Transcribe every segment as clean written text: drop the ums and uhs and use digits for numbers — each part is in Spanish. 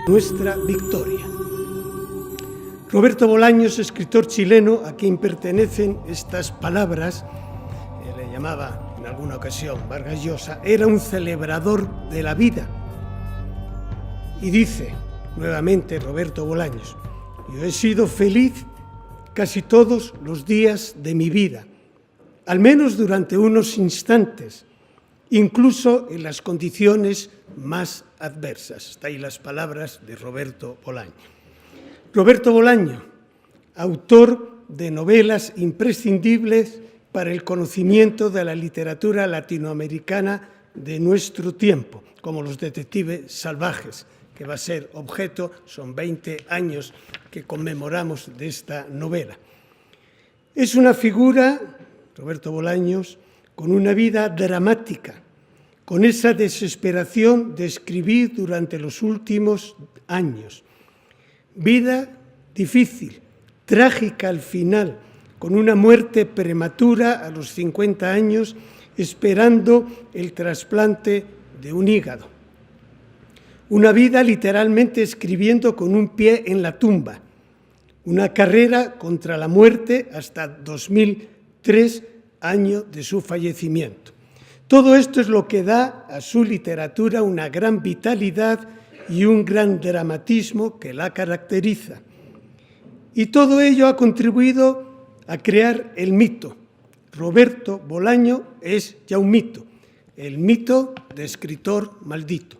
nuestra victoria. Roberto Bolaños, escritor chileno, a quien pertenecen estas palabras, le llamaba en alguna ocasión Vargas Llosa, era un celebrador de la vida. Y dice nuevamente Roberto Bolaños: yo he sido feliz casi todos los días de mi vida, al menos durante unos instantes, incluso en las condiciones más adversas. Está ahí las palabras de Roberto Bolaño. Roberto Bolaño, autor de novelas imprescindibles para el conocimiento de la literatura latinoamericana de nuestro tiempo, como Los detectives salvajes, que va a ser objeto, son 20 años que conmemoramos de esta novela. Es una figura, Roberto Bolaños, con una vida dramática, con esa desesperación de escribir durante los últimos años. Vida difícil, trágica al final, con una muerte prematura a los 50 años, esperando el trasplante de un hígado. Una vida literalmente escribiendo con un pie en la tumba. Una carrera contra la muerte hasta 2003, año de su fallecimiento. Todo esto es lo que da a su literatura una gran vitalidad y un gran dramatismo que la caracteriza. Y todo ello ha contribuido a crear el mito. Roberto Bolaño es ya un mito, el mito de escritor maldito.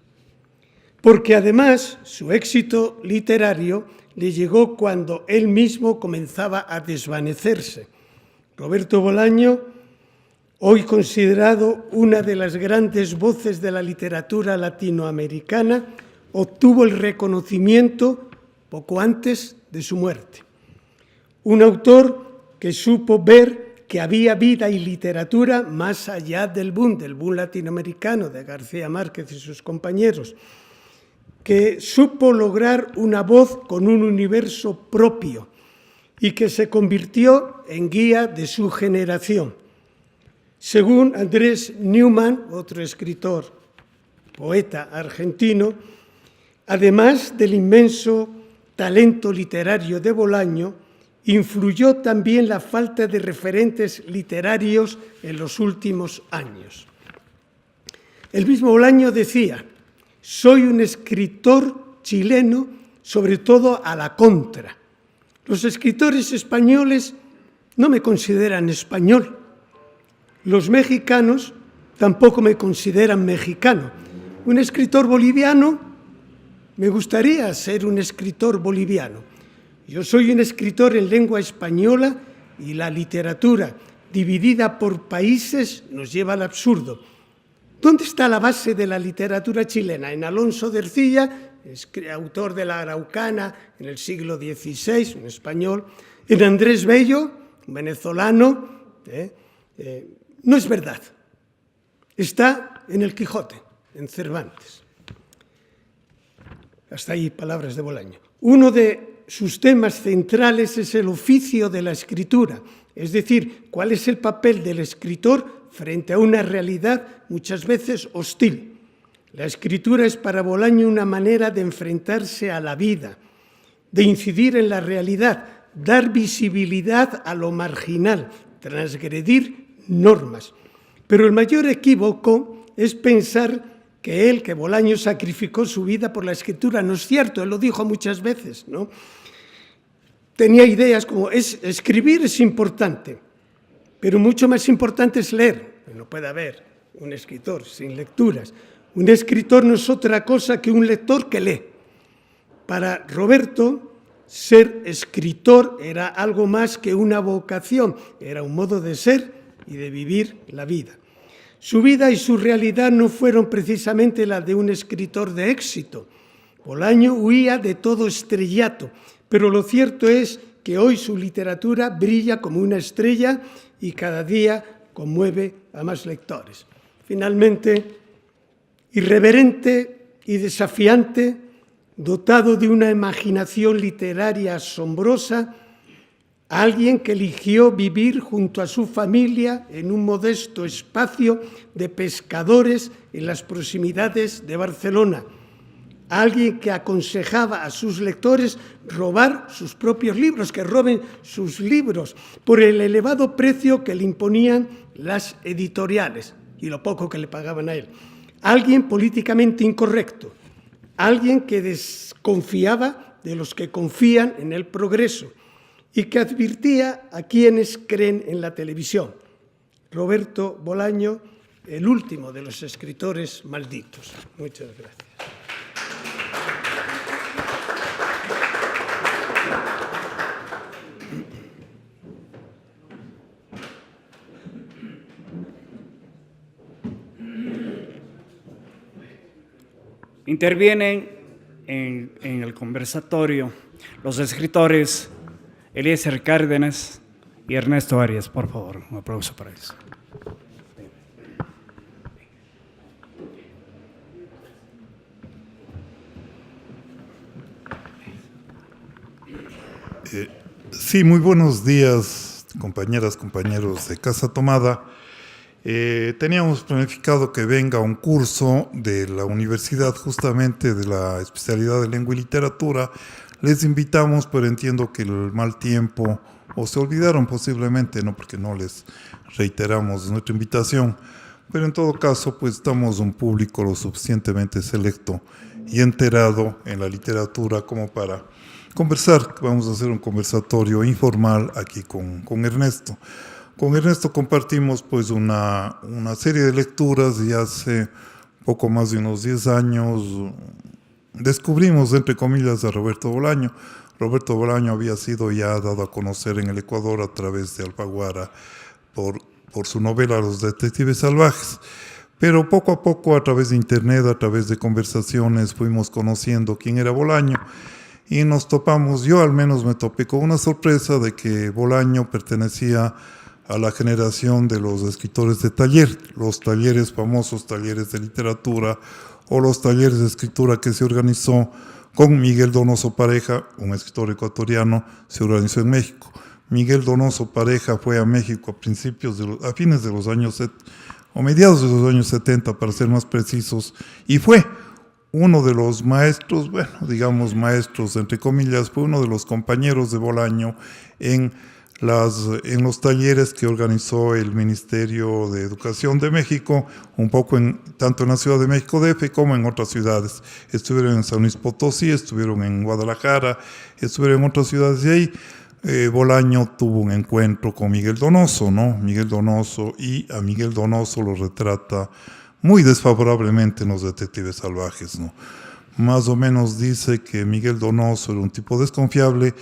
Porque además su éxito literario le llegó cuando él mismo comenzaba a desvanecerse. Roberto Bolaño, hoy considerado una de las grandes voces de la literatura latinoamericana, obtuvo el reconocimiento poco antes de su muerte. Un autor que supo ver que había vida y literatura más allá del boom latinoamericano de García Márquez y sus compañeros, que supo lograr una voz con un universo propio y que se convirtió en guía de su generación. Según Andrés Neumann, otro escritor, poeta argentino, además del inmenso talento literario de Bolaño, influyó también la falta de referentes literarios en los últimos años. El mismo Bolaño decía: soy un escritor chileno, sobre todo a la contra. Los escritores españoles no me consideran español. Los mexicanos tampoco me consideran mexicano. Un escritor boliviano, me gustaría ser un escritor boliviano. Yo soy un escritor en lengua española y la literatura dividida por países nos lleva al absurdo. ¿Dónde está la base de la literatura chilena? En Alonso de Ercilla, autor de La Araucana en el siglo XVI, un español. En Andrés Bello, un venezolano. No es verdad. Está en el Quijote, en Cervantes. Hasta ahí palabras de Bolaño. Uno de sus temas centrales es el oficio de la escritura, es decir, cuál es el papel del escritor frente a una realidad muchas veces hostil. La escritura es para Bolaño una manera de enfrentarse a la vida, de incidir en la realidad, dar visibilidad a lo marginal, transgredir normas. Pero el mayor equívoco es pensar que Bolaño sacrificó su vida por la escritura. No es cierto, él lo dijo muchas veces, ¿no? Tenía ideas como, escribir es importante, pero mucho más importante es leer. No puede haber un escritor sin lecturas. Un escritor no es otra cosa que un lector que lee. Para Roberto, ser escritor era algo más que una vocación, era un modo de ser y de vivir la vida. Su vida y su realidad no fueron precisamente las de un escritor de éxito. Bolaño huía de todo estrellato, pero lo cierto es que hoy su literatura brilla como una estrella y cada día conmueve a más lectores. Finalmente, irreverente y desafiante, dotado de una imaginación literaria asombrosa, alguien que eligió vivir junto a su familia en un modesto espacio de pescadores en las proximidades de Barcelona, alguien que aconsejaba a sus lectores robar sus propios libros, que roben sus libros, por el elevado precio que le imponían las editoriales y lo poco que le pagaban a él. Alguien políticamente incorrecto, alguien que desconfiaba de los que confían en el progreso y que advirtía a quienes creen en la televisión. Roberto Bolaño, el último de los escritores malditos. Muchas gracias. Intervienen en el conversatorio los escritores Eliezer Cárdenas y Ernesto Arias. Por favor, un aplauso para ellos. Sí, muy buenos días, compañeras, compañeros de Casa Tomada. Teníamos planificado que venga un curso de la universidad, justamente de la especialidad de lengua y literatura. Les invitamos, pero entiendo que el mal tiempo, o se olvidaron posiblemente, no, porque no les reiteramos nuestra invitación. Pero en todo caso, pues estamos un público lo suficientemente selecto y enterado en la literatura como para conversar. Vamos a hacer un conversatorio informal aquí con Ernesto. Con Ernesto compartimos pues una serie de lecturas y hace poco más de unos 10 años descubrimos, entre comillas, a Roberto Bolaño. Roberto Bolaño había sido ya dado a conocer en el Ecuador a través de Alfaguara por su novela Los Detectives Salvajes. Pero poco a poco, a través de internet, a través de conversaciones, fuimos conociendo quién era Bolaño. Y nos topamos, yo al menos me topé con una sorpresa de que Bolaño pertenecía a la generación de los escritores de taller, los talleres famosos, talleres de literatura o los talleres de escritura que se organizó con Miguel Donoso Pareja, un escritor ecuatoriano, se organizó en México. Miguel Donoso Pareja fue a México a fines de los años, o mediados de los años 70, para ser más precisos, y fue uno de los maestros, bueno, digamos maestros entre comillas, fue uno de los compañeros de Bolaño en los talleres que organizó el Ministerio de Educación de México, un poco tanto en la Ciudad de México DF como en otras ciudades. Estuvieron en San Luis Potosí, estuvieron en Guadalajara, estuvieron en otras ciudades, y ahí Bolaño tuvo un encuentro con Miguel Donoso, ¿no? Miguel Donoso, y a Miguel Donoso lo retrata muy desfavorablemente en Los Detectives Salvajes, ¿no? Más o menos dice que Miguel Donoso era un tipo desconfiable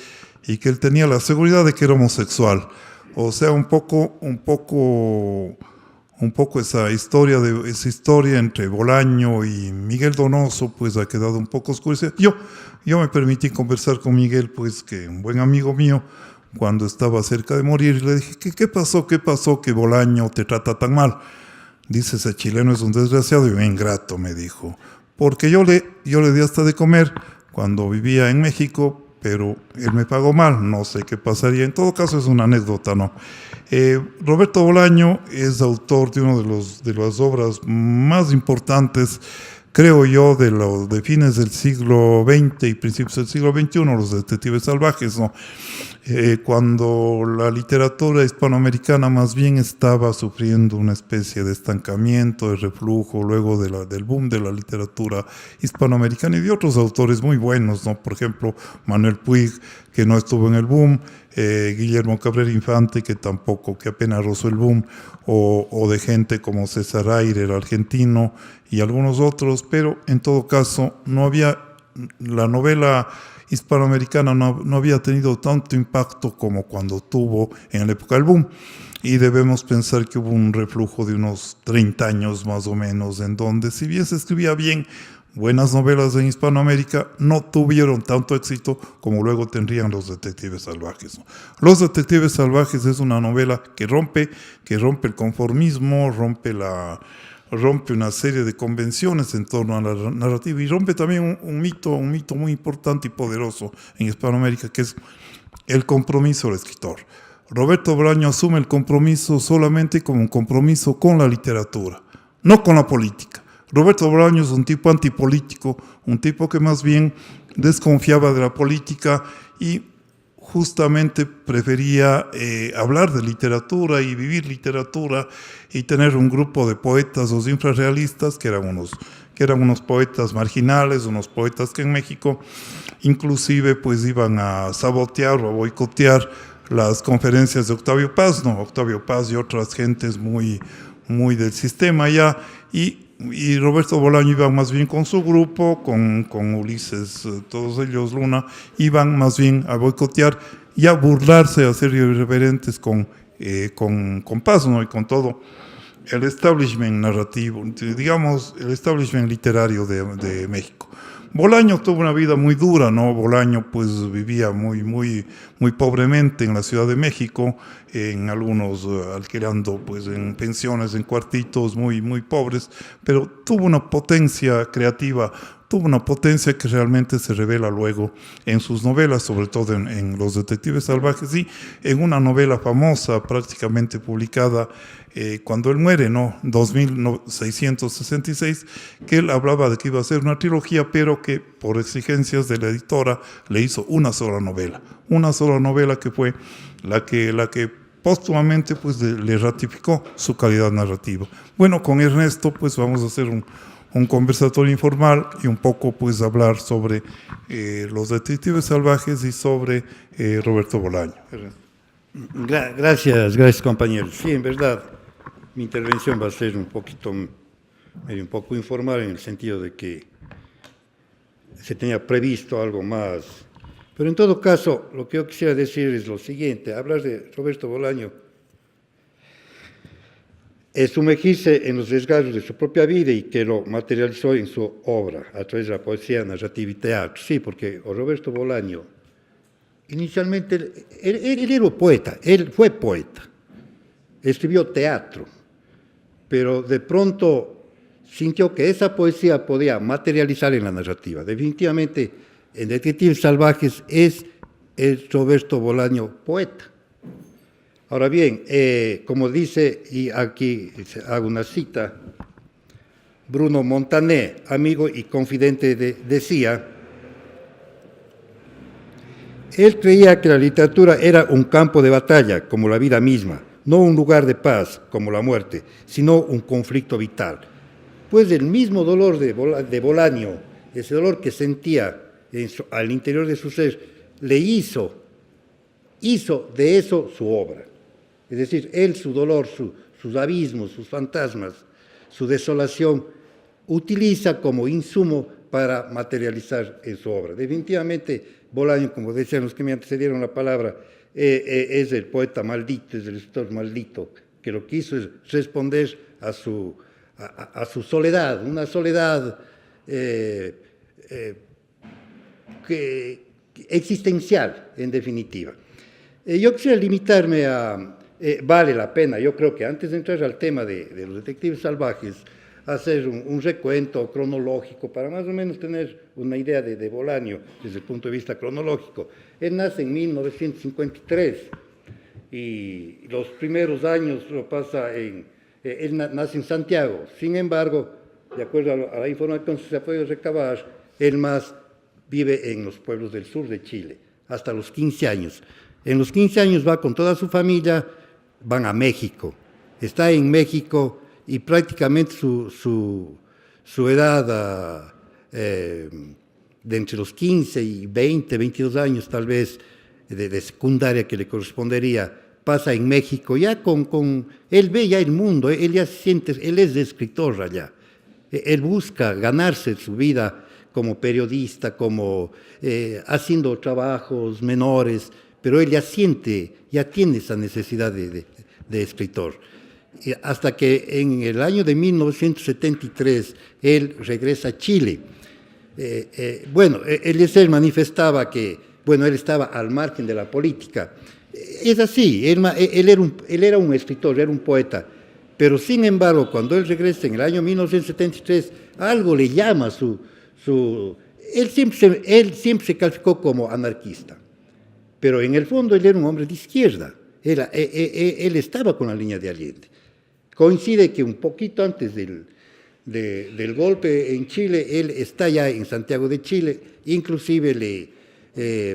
y que él tenía la seguridad de que era homosexual. O sea, un poco esa historia entre Bolaño y Miguel Donoso, pues ha quedado un poco oscurecida. Yo me permití conversar con Miguel, pues que un buen amigo mío, cuando estaba cerca de morir, y le dije, ¿qué pasó que Bolaño te trata tan mal? Dice, ese chileno es un desgraciado y un ingrato, me dijo. Porque yo le di hasta de comer cuando vivía en México, pero él me pagó mal, no sé qué pasaría. En todo caso es una anécdota, ¿no? Roberto Bolaño es autor de una de las obras más importantes, creo yo, de fines del siglo XX y principios del siglo XXI, Los Detectives Salvajes, ¿no? Cuando la literatura hispanoamericana más bien estaba sufriendo una especie de estancamiento, de reflujo, luego del boom de la literatura hispanoamericana y de otros autores muy buenos, ¿no? Por ejemplo, Manuel Puig, que no estuvo en el boom, Guillermo Cabrera Infante, que apenas rozó el boom, o de gente como César Aire, el argentino, y algunos otros, pero en todo caso la novela hispanoamericana no había tenido tanto impacto como cuando tuvo en la época del boom. Y debemos pensar que hubo un reflujo de unos 30 años más o menos, en donde si bien se escribía bien, buenas novelas en Hispanoamérica no tuvieron tanto éxito como luego tendrían Los Detectives Salvajes, ¿no? Los Detectives Salvajes es una novela que rompe el conformismo, rompe una serie de convenciones en torno a la narrativa y rompe también un mito muy importante y poderoso en Hispanoamérica, que es el compromiso del escritor. Roberto Bolaño asume el compromiso solamente como un compromiso con la literatura, no con la política. Roberto Bolaños es un tipo antipolítico, un tipo que más bien desconfiaba de la política y justamente prefería hablar de literatura y vivir literatura y tener un grupo de poetas, los infrarrealistas, que eran unos poetas marginales, unos poetas que en México inclusive pues iban a sabotear o a boicotear las conferencias de Octavio Paz, ¿no? Octavio Paz y otras gentes muy del sistema ya, y Roberto Bolaño iba más bien con su grupo, con Ulises, todos ellos, Luna, iban más bien a boicotear y a burlarse, a ser irreverentes con Paz, ¿no? Y con todo el establishment narrativo, digamos, el establishment literario de México. Bolaño tuvo una vida muy dura, ¿no? Bolaño pues vivía muy pobremente en la Ciudad de México, en algunos alquilando pues en pensiones, en cuartitos muy pobres, pero tuvo una potencia creativa, tuvo una potencia que realmente se revela luego en sus novelas, sobre todo en Los Detectives Salvajes y en una novela famosa prácticamente publicada cuando él muere, ¿no? 2666, que él hablaba de que iba a ser una trilogía, pero que por exigencias de la editora le hizo una sola novela que fue la que póstumamente pues le ratificó su calidad narrativa. Bueno, con Ernesto pues vamos a hacer un conversatorio informal y un poco pues hablar sobre Los Detectives Salvajes y sobre Roberto Bolaño. Gracias compañeros. Sí, en verdad, mi intervención va a ser un poco informal en el sentido de que se tenía previsto algo más. Pero en todo caso, lo que yo quisiera decir es lo siguiente: hablar de Roberto Bolaño es sumergirse en los desgarros de su propia vida y que lo materializó en su obra, a través de la poesía, narrativa y teatro. Sí, porque Roberto Bolaño, inicialmente, él era poeta, él fue poeta, escribió teatro, pero de pronto sintió que esa poesía podía materializar en la narrativa. Definitivamente, en Detectives Salvajes es Roberto Bolaño poeta. Ahora bien, como dice, y aquí hago una cita, Bruno Montané, amigo y confidente, decía: él creía que la literatura era un campo de batalla, como la vida misma, no un lugar de paz, como la muerte, sino un conflicto vital. Pues el mismo dolor de Bolaño, ese dolor que sentía al interior de su ser, le hizo de eso su obra. Es decir, él, su dolor, sus abismos, sus fantasmas, su desolación, utiliza como insumo para materializar en su obra. Definitivamente, Bolaño, como decían los que me antecedieron la palabra, es el poeta maldito, es el escritor maldito, que lo que hizo es responder a su soledad, una soledad existencial, en definitiva. Yo quisiera limitarme a... vale la pena, yo creo que antes de entrar al tema de Los Detectives Salvajes, hacer un recuento cronológico para más o menos tener una idea de Bolaño desde el punto de vista cronológico. Él nace en 1953 y los primeros años lo pasa él nace en Santiago. Sin embargo, de acuerdo a la información que se ha podido recabar, él más vive en los pueblos del sur de Chile, hasta los 15 años. En los 15 años va con toda su familia, van a México. Está en México y prácticamente su edad de entre los 15 y 20, 22 años tal vez, de secundaria que le correspondería, pasa en México ya él ve ya el mundo, él ya siente, él es escritor allá. Él busca ganarse su vida como periodista, como haciendo trabajos menores, pero él ya tiene esa necesidad de escritor. Hasta que en el año de 1973 él regresa a Chile. Eliezer manifestaba que, él estaba al margen de la política. Es así, él era un escritor, era un poeta, pero sin embargo, cuando él regresa en el año 1973, algo le llama él siempre se calificó como anarquista, pero en el fondo él era un hombre de izquierda, él estaba con la línea de Allende. Coincide que un poquito antes del golpe en Chile, él está ya en Santiago de Chile, inclusive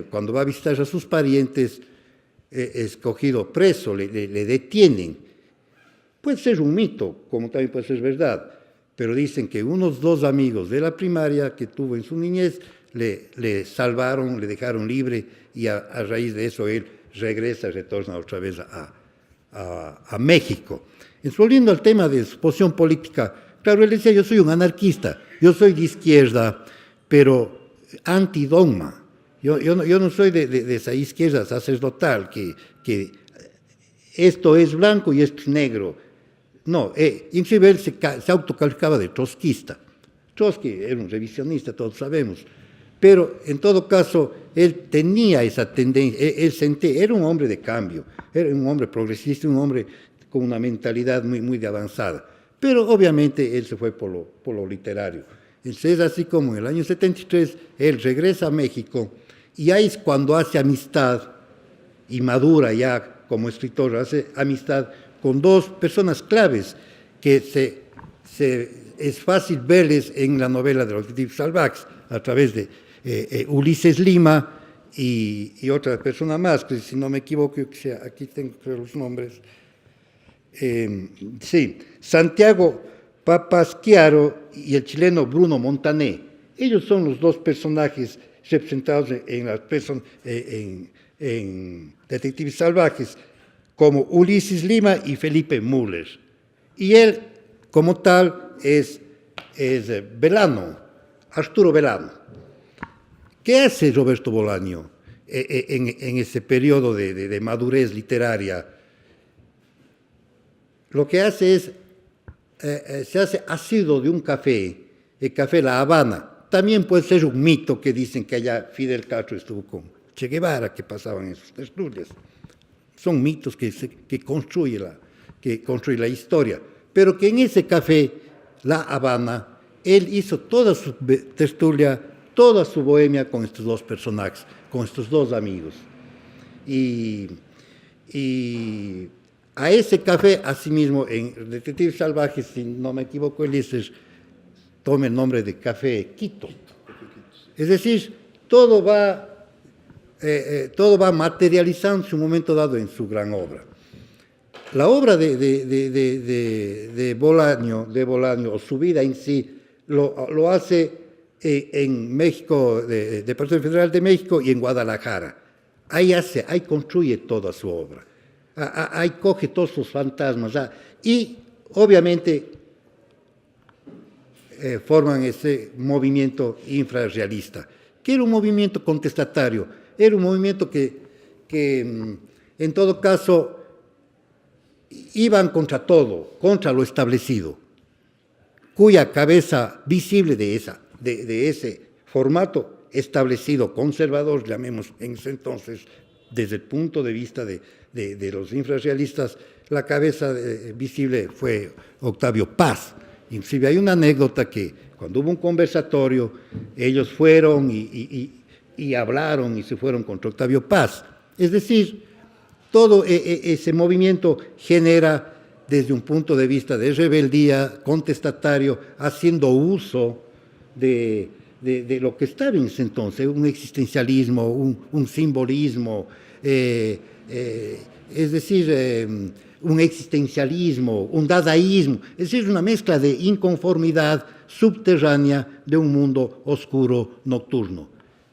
cuando va a visitar a sus parientes, es cogido preso, le detienen. Puede ser un mito, como también puede ser verdad, pero dicen que unos 2 amigos de la primaria que tuvo en su niñez le salvaron, le dejaron libre y a raíz de eso él retorna otra vez a México. Volviendo al tema de su posición política, claro, él decía, yo soy un anarquista, yo soy de izquierda, pero antidogma. Yo no soy de esa izquierda sacerdotal, que esto es blanco y esto es negro. No, inclusive él se autocalificaba de trotskista. Trotsky era un revisionista, todos sabemos. Pero en todo caso, él tenía esa tendencia, era un hombre de cambio, era un hombre progresista, un hombre con una mentalidad muy avanzada. Pero obviamente él se fue por lo literario. Entonces es así como en el año 73 él regresa a México y ahí es cuando hace amistad y madura ya como escritor, hace amistad con 2 personas claves que es fácil verles en la novela de los detectives salvajes a través de Ulises Lima y otra persona más, que si no me equivoco, aquí tengo los nombres. Sí, Santiago Papasquiaro y el chileno Bruno Montané. Ellos son los 2 personajes representados en Detectives Salvajes, como Ulises Lima y Felipe Müller. Y él, como tal, es Belano, Arturo Belano. ¿Qué hace Roberto Bolaño en ese periodo de madurez literaria? Lo que hace es, se hace asiduo de un café, el Café La Habana. También puede ser un mito que dicen que allá Fidel Castro estuvo con Che Guevara, que pasaban en sus tertulias. Son mitos que construye la historia. Pero que en ese café, La Habana, él hizo toda su tertulia, toda su bohemia con estos 2 personajes, con estos 2 amigos. Y a ese café, asimismo, en Detectives Salvajes, si no me equivoco, Ulises toma el nombre de Café Quito. Es decir, todo va materializando en un momento dado en su gran obra. La obra de Bolaño, o su vida en sí, lo hace en México, Departamento Federal de México y en Guadalajara. Ahí construye toda su obra. Ahí coge todos sus fantasmas. Y obviamente forman ese movimiento infrarrealista, que era un movimiento contestatario, era un movimiento que en todo caso iban contra todo, contra lo establecido, cuya cabeza visible de ese formato establecido, conservador, llamemos en ese entonces, desde el punto de vista de los infrarrealistas, la cabeza visible fue Octavio Paz. Inclusive hay una anécdota que cuando hubo un conversatorio, ellos fueron y hablaron y se fueron contra Octavio Paz. Es decir, todo ese movimiento genera desde un punto de vista de rebeldía, contestatario, haciendo uso de lo que estaba en ese entonces, un existencialismo, un simbolismo, es decir, un existencialismo, un dadaísmo, es decir, una mezcla de inconformidad subterránea de un mundo oscuro, nocturno.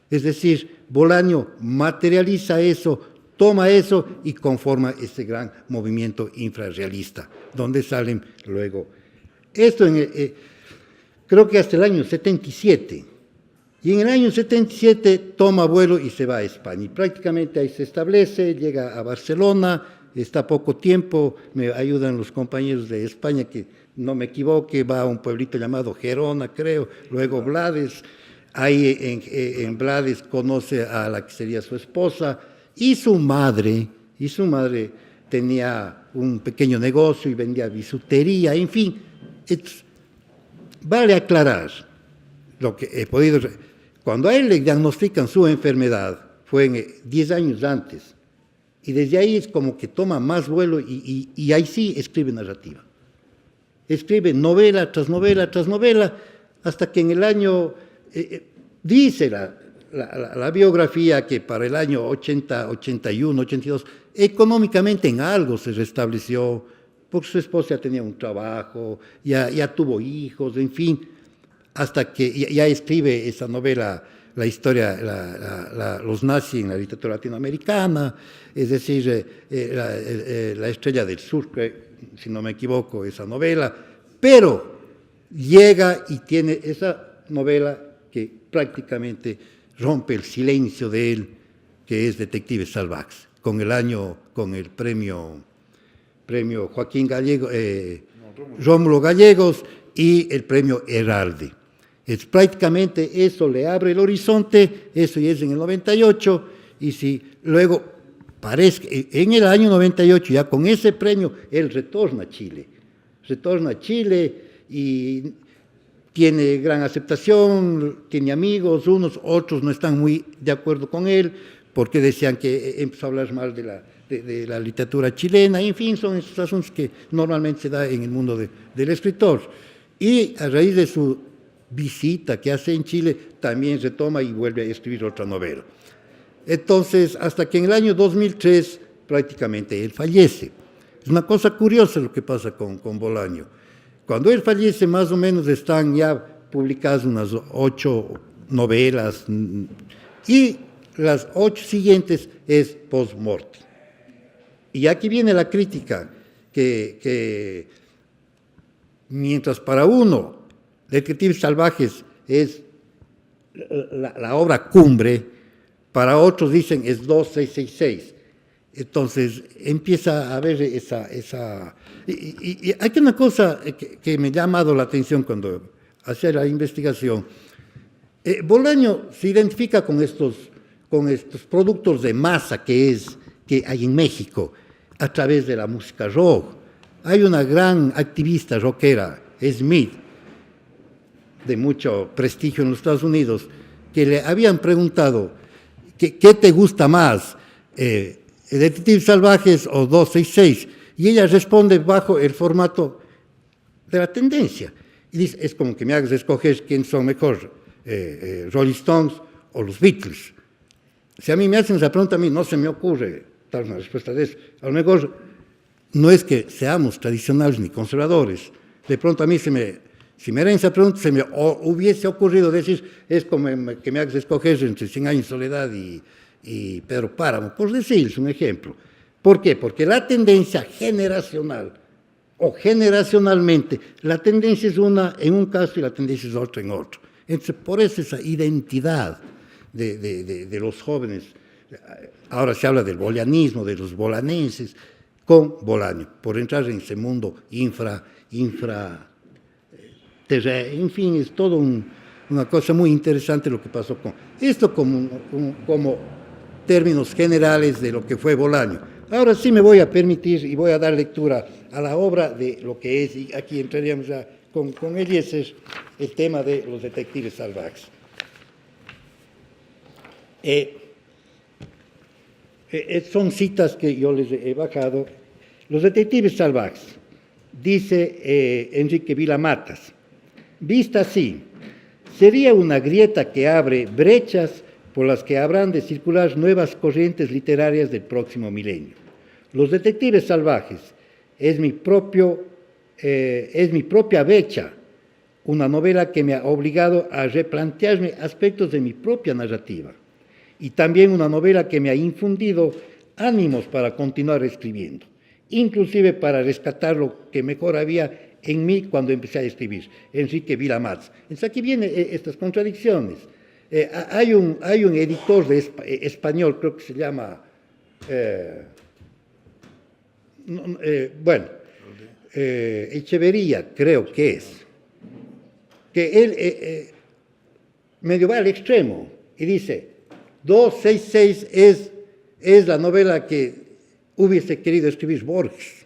Es decir, Bolaño materializa eso, toma eso y conforma este gran movimiento infrarrealista, donde salen luego. Esto creo que hasta el año 77. Y en el año 77 toma vuelo y se va a España. Y prácticamente ahí se establece, llega a Barcelona, está poco tiempo, me ayudan los compañeros de España, que no me equivoque, va a un pueblito llamado Gerona, creo, luego Blades. Ahí en Blades conoce a la que sería su esposa y su madre tenía un pequeño negocio y vendía bisutería, en fin. Vale aclarar lo que he podido. Cuando a él le diagnostican su enfermedad, fue 10 años antes, y desde ahí es como que toma más vuelo y ahí sí escribe narrativa. escribe novela tras novela tras novela, hasta que en el año, dice la biografía que para el año 80, 81, 82, económicamente en algo se restableció, porque su esposa ya tenía un trabajo, ya tuvo hijos, en fin, hasta que ya escribe esa novela, la historia, los nazis en la literatura latinoamericana, es decir, La Estrella del Sur, si no me equivoco, esa novela, pero llega y tiene esa novela que prácticamente rompe el silencio de él, que es Detectives Salvajes, con el premio Joaquín Gallego, Rómulo Gallegos y el premio Herralde. Es prácticamente eso, le abre el horizonte, eso ya es en el 98, y si luego parece que en el año 98, ya con ese premio, él retorna a Chile y tiene gran aceptación, tiene amigos, otros no están muy de acuerdo con él, porque decían que empezó a hablar mal de la literatura chilena, en fin, son esos asuntos que normalmente se da en el mundo del escritor. Y a raíz de su visita que hace en Chile, también retoma y vuelve a escribir otra novela. Entonces, hasta que en el año 2003 prácticamente él fallece. Es una cosa curiosa lo que pasa con Bolaño. Cuando él fallece, más o menos están ya publicadas unas 8 novelas, y las 8 siguientes es post-mortem. Y aquí viene la crítica, que mientras para uno Detectives Salvajes es la obra cumbre, para otros dicen es 2666. Entonces empieza a haber esa y hay una cosa que me ha llamado la atención cuando hacía la investigación. Bolaño se identifica con estos productos de masa que hay en México a través de la música rock. Hay una gran activista rockera, Smith, de mucho prestigio en los Estados Unidos, que le habían preguntado ¿qué te gusta más? ¿Detectives Salvajes o 266? Y ella responde bajo el formato de la tendencia. Y dice, es como que me hagas escoger quién son mejor, Rolling Stones o los Beatles. Si a mí me hacen esa pregunta, a mí no se me ocurre dar una respuesta de eso. A lo mejor no es que seamos tradicionales ni conservadores. De pronto a mí si me harían esa pregunta, se me hubiese ocurrido decir, es como que me hagas escoger entre 100 años de soledad y Pedro Páramo, por decirles un ejemplo. ¿Por qué? Porque la tendencia generacional o generacionalmente, la tendencia es una en un caso y la tendencia es otra en otro. Entonces, por eso esa identidad de los jóvenes, ahora se habla del bolanismo, de los bolanenses, con Bolaño, por entrar en ese mundo en fin, es todo una cosa muy interesante lo que pasó con esto como términos generales de lo que fue Bolaño. Ahora sí me voy a permitir y voy a dar lectura a la obra de lo que es, y aquí entraríamos ya con Eliezer, el tema de los detectives salvajes. Son citas que yo les he bajado. Los detectives salvajes, dice Enrique Vilamatas, vista así, sería una grieta que abre brechas por las que habrán de circular nuevas corrientes literarias del próximo milenio. Los detectives salvajes es mi propia brecha, una novela que me ha obligado a replantearme aspectos de mi propia narrativa, y también una novela que me ha infundido ánimos para continuar escribiendo, inclusive para rescatar lo que mejor había en mí cuando empecé a escribir. Enrique Vilamatas. Entonces aquí vienen estas contradicciones. Hay un editor español, creo que se llama, Echeverría, creo que es, que él medio va al extremo y dice, 266 es la novela que hubiese querido escribir Borges.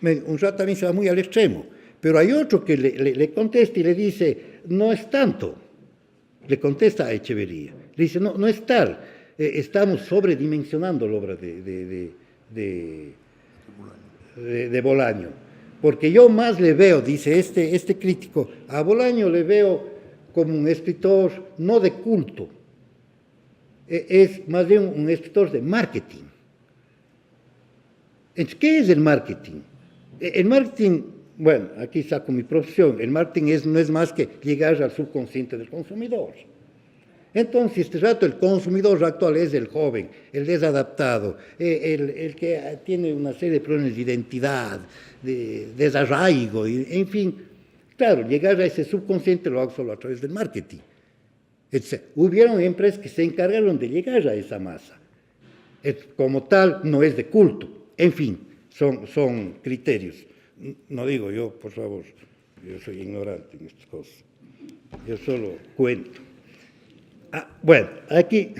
Un rato también se va muy al extremo, pero hay otro que le contesta y le dice, no es tanto. Le contesta a Echeverría, le dice, no es tal, estamos sobredimensionando la obra de Bolaño. porque yo más le veo, dice este crítico, a Bolaño le veo como un escritor no de culto, es más bien un escritor de marketing. Entonces, ¿qué es el marketing? El marketing, bueno, aquí saco mi profesión, el marketing no es más que llegar al subconsciente del consumidor. Entonces, este rato el consumidor actual es el joven, el desadaptado, el que tiene una serie de problemas de identidad, de desarraigo, en fin. Claro, llegar a ese subconsciente lo hago solo a través del marketing. Entonces, hubieron empresas que se encargaron de llegar a esa masa. Como tal, no es de culto. En fin, son criterios. No digo yo, por favor, yo soy ignorante en estas cosas. Yo solo cuento. Bueno, aquí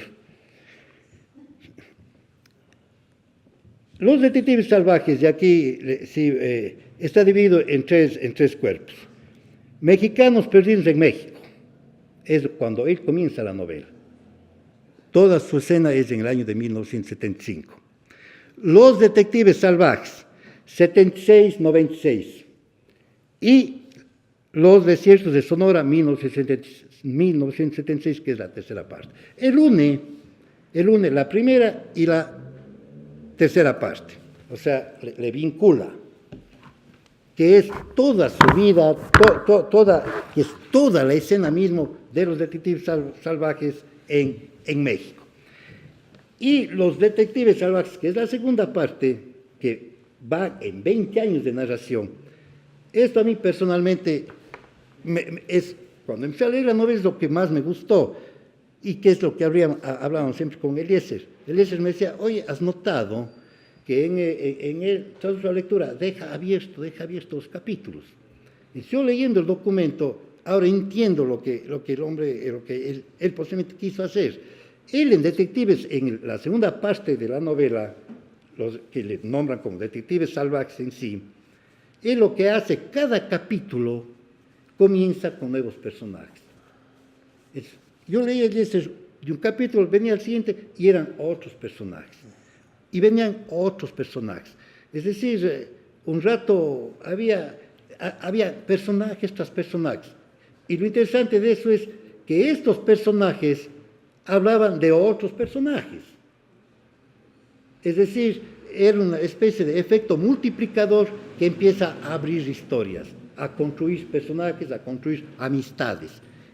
los detectives salvajes, y aquí sí, está dividido en tres cuerpos. Mexicanos perdidos en México, es cuando él comienza la novela. Toda su escena es en el año de 1975. Los detectives salvajes, 76-96. Y los desiertos de Sonora, 1976, que es la tercera parte. Él une la primera y la tercera parte, o sea, le vincula, que es toda su vida, que es toda la escena mismo de los detectives salvajes en México. Y los detectives salvajes, que es la segunda parte, que va en 20 años de narración, esto a mí personalmente cuando empecé a leer la novela es lo que más me gustó, y que es lo que hablábamos siempre con Eliezer. Eliezer me decía, oye, ¿has notado que en toda su lectura deja abiertos los capítulos? Y yo leyendo el documento, ahora entiendo lo que el hombre, lo que él posiblemente quiso hacer. Él en Detectives, en la segunda parte de la novela, los que le nombran como detectives salvajes en sí, él lo que hace, cada capítulo comienza con nuevos personajes. Yo leía de un capítulo, venía al siguiente y eran otros personajes. Y venían otros personajes. Es decir, un rato había personajes tras personajes. Y lo interesante de eso es que estos personajes hablaban de otros personajes. Es decir, era una especie de efecto multiplicador que empieza a abrir historias, a construir personajes, a construir amistades.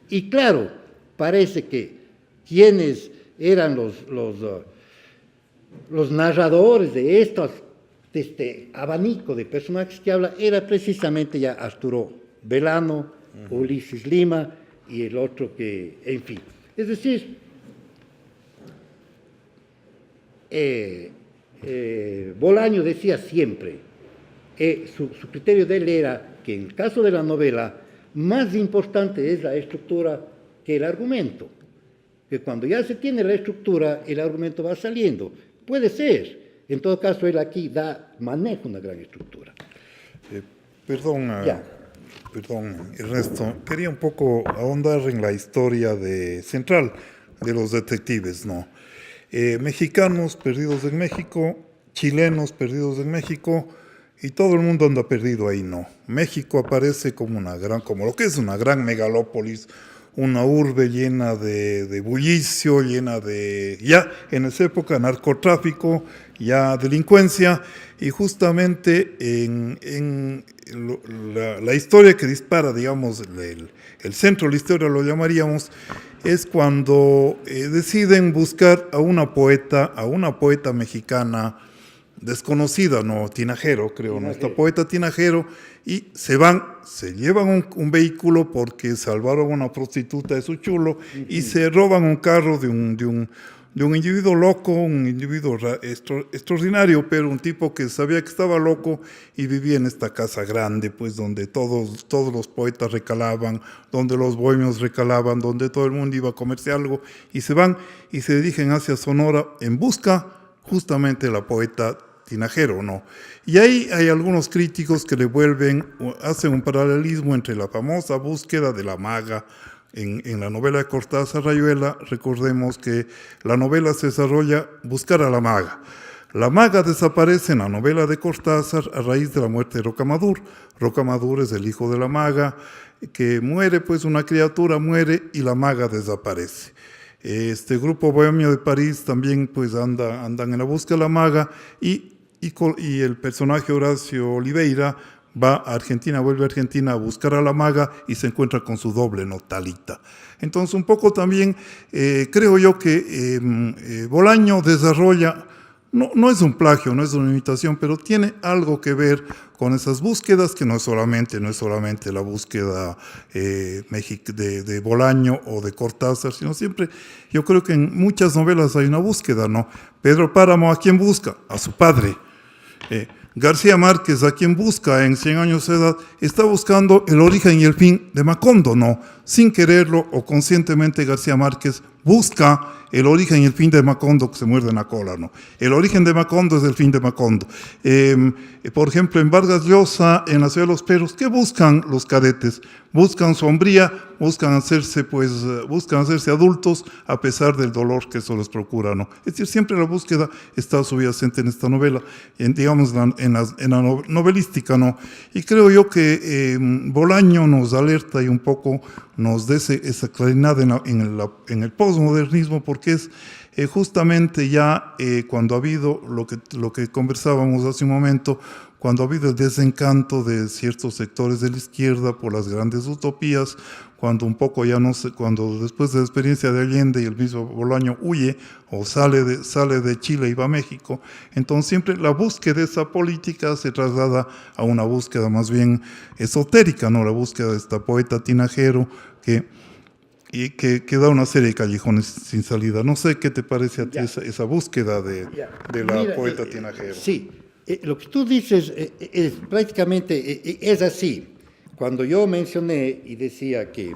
Y claro, parece que quienes eran los narradores de este abanico de personajes que habla, era precisamente ya Arturo Belano, Ulises Lima y el otro que, en fin. Es decir, Bolaño decía siempre, su criterio de él era que en el caso de la novela, más importante es la estructura que el argumento. Que cuando ya se tiene la estructura, el argumento va saliendo. Puede ser. En todo caso, él aquí maneja una gran estructura. Perdón, Ernesto. Quería un poco ahondar en la historia central de los detectives, ¿no? Mexicanos perdidos en México, chilenos perdidos en México, y todo el mundo anda perdido ahí, ¿no? México aparece como lo que es una gran megalópolis, una urbe llena de bullicio, llena de, ya en esa época, narcotráfico, ya delincuencia, y justamente en la historia que dispara, digamos, el centro de la historia lo llamaríamos, es cuando deciden buscar a una poeta mexicana desconocida, no, Tinajero, creo, ¿no? Esta poeta Tinajero, y se llevan un vehículo porque salvaron a una prostituta de su chulo, y se roban un carro de un individuo loco, un individuo extraordinario, pero un tipo que sabía que estaba loco y vivía en esta casa grande, pues donde todos los poetas recalaban, donde los bohemios recalaban, donde todo el mundo iba a comerse algo, y se van y se dirigen hacia Sonora en busca justamente de la poeta Tinajero, ¿no? Y ahí hay algunos críticos que hacen un paralelismo entre la famosa búsqueda de la maga en la novela de Cortázar Rayuela. Recordemos que la novela se desarrolla buscar a la maga. La maga desaparece en la novela de Cortázar a raíz de la muerte de Rocamadour. Rocamadour es el hijo de la maga, que muere, pues una criatura muere y la maga desaparece. Este grupo bohemio de París también pues andan en la búsqueda de la maga y el personaje Horacio Oliveira va a Argentina, vuelve a Argentina a buscar a la maga y se encuentra con su doble, ¿no? Talita. Entonces un poco también creo yo que Bolaño desarrolla, no es un plagio, no es una imitación, pero tiene algo que ver con esas búsquedas que no es solamente la búsqueda de Bolaño o de Cortázar, sino siempre, yo creo que en muchas novelas hay una búsqueda, ¿no? Pedro Páramo, ¿a quién busca? A su padre. García Márquez, a quien busca en 100 años de edad, está buscando el origen y el fin de Macondo, ¿no? Sin quererlo o conscientemente García Márquez busca el origen y el fin de Macondo, que se muerde en la cola, ¿no? El origen de Macondo es el fin de Macondo. Por ejemplo, en Vargas Llosa, en La ciudad de los perros, ¿qué buscan los cadetes? Buscan su hombría, buscan hacerse adultos a pesar del dolor que eso les procura, ¿no? Es decir, siempre la búsqueda está subyacente en esta novela, digamos, en la novelística, ¿no? Y creo yo que Bolaño nos alerta y un poco nos da esa claridad en el posmodernismo, porque es justamente ya cuando ha habido lo que conversábamos hace un momento, cuando ha habido el desencanto de ciertos sectores de la izquierda por las grandes utopías, cuando un poco ya no sé, cuando después de la experiencia de Allende y el mismo Bolaño huye o sale de Chile y va a México, entonces siempre la búsqueda de esa política se traslada a una búsqueda más bien esotérica, ¿no? La búsqueda de esta poeta tinajero que da una serie de callejones sin salida. No sé qué te parece a ti esa búsqueda de la poeta tinajero. Sí, lo que tú dices es prácticamente es así. Cuando yo mencioné y decía que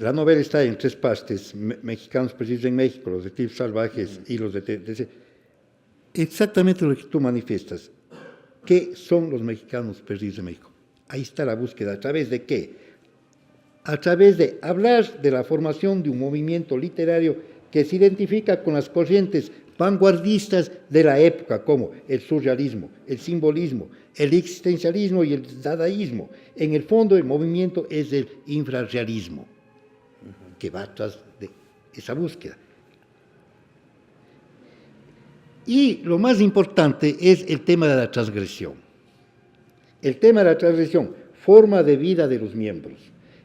la novela está en tres partes, mexicanos perdidos en México, los detectives salvajes y los detectives, exactamente lo que tú manifiestas. ¿Qué son los mexicanos perdidos en México? Ahí está la búsqueda. ¿A través de qué? A través de hablar de la formación de un movimiento literario que se identifica con las corrientes vanguardistas de la época, como el surrealismo, el simbolismo, el existencialismo y el dadaísmo. En el fondo, el movimiento es el infrarrealismo, que va atrás de esa búsqueda. Y lo más importante es el tema de la transgresión. El tema de la transgresión, forma de vida de los miembros.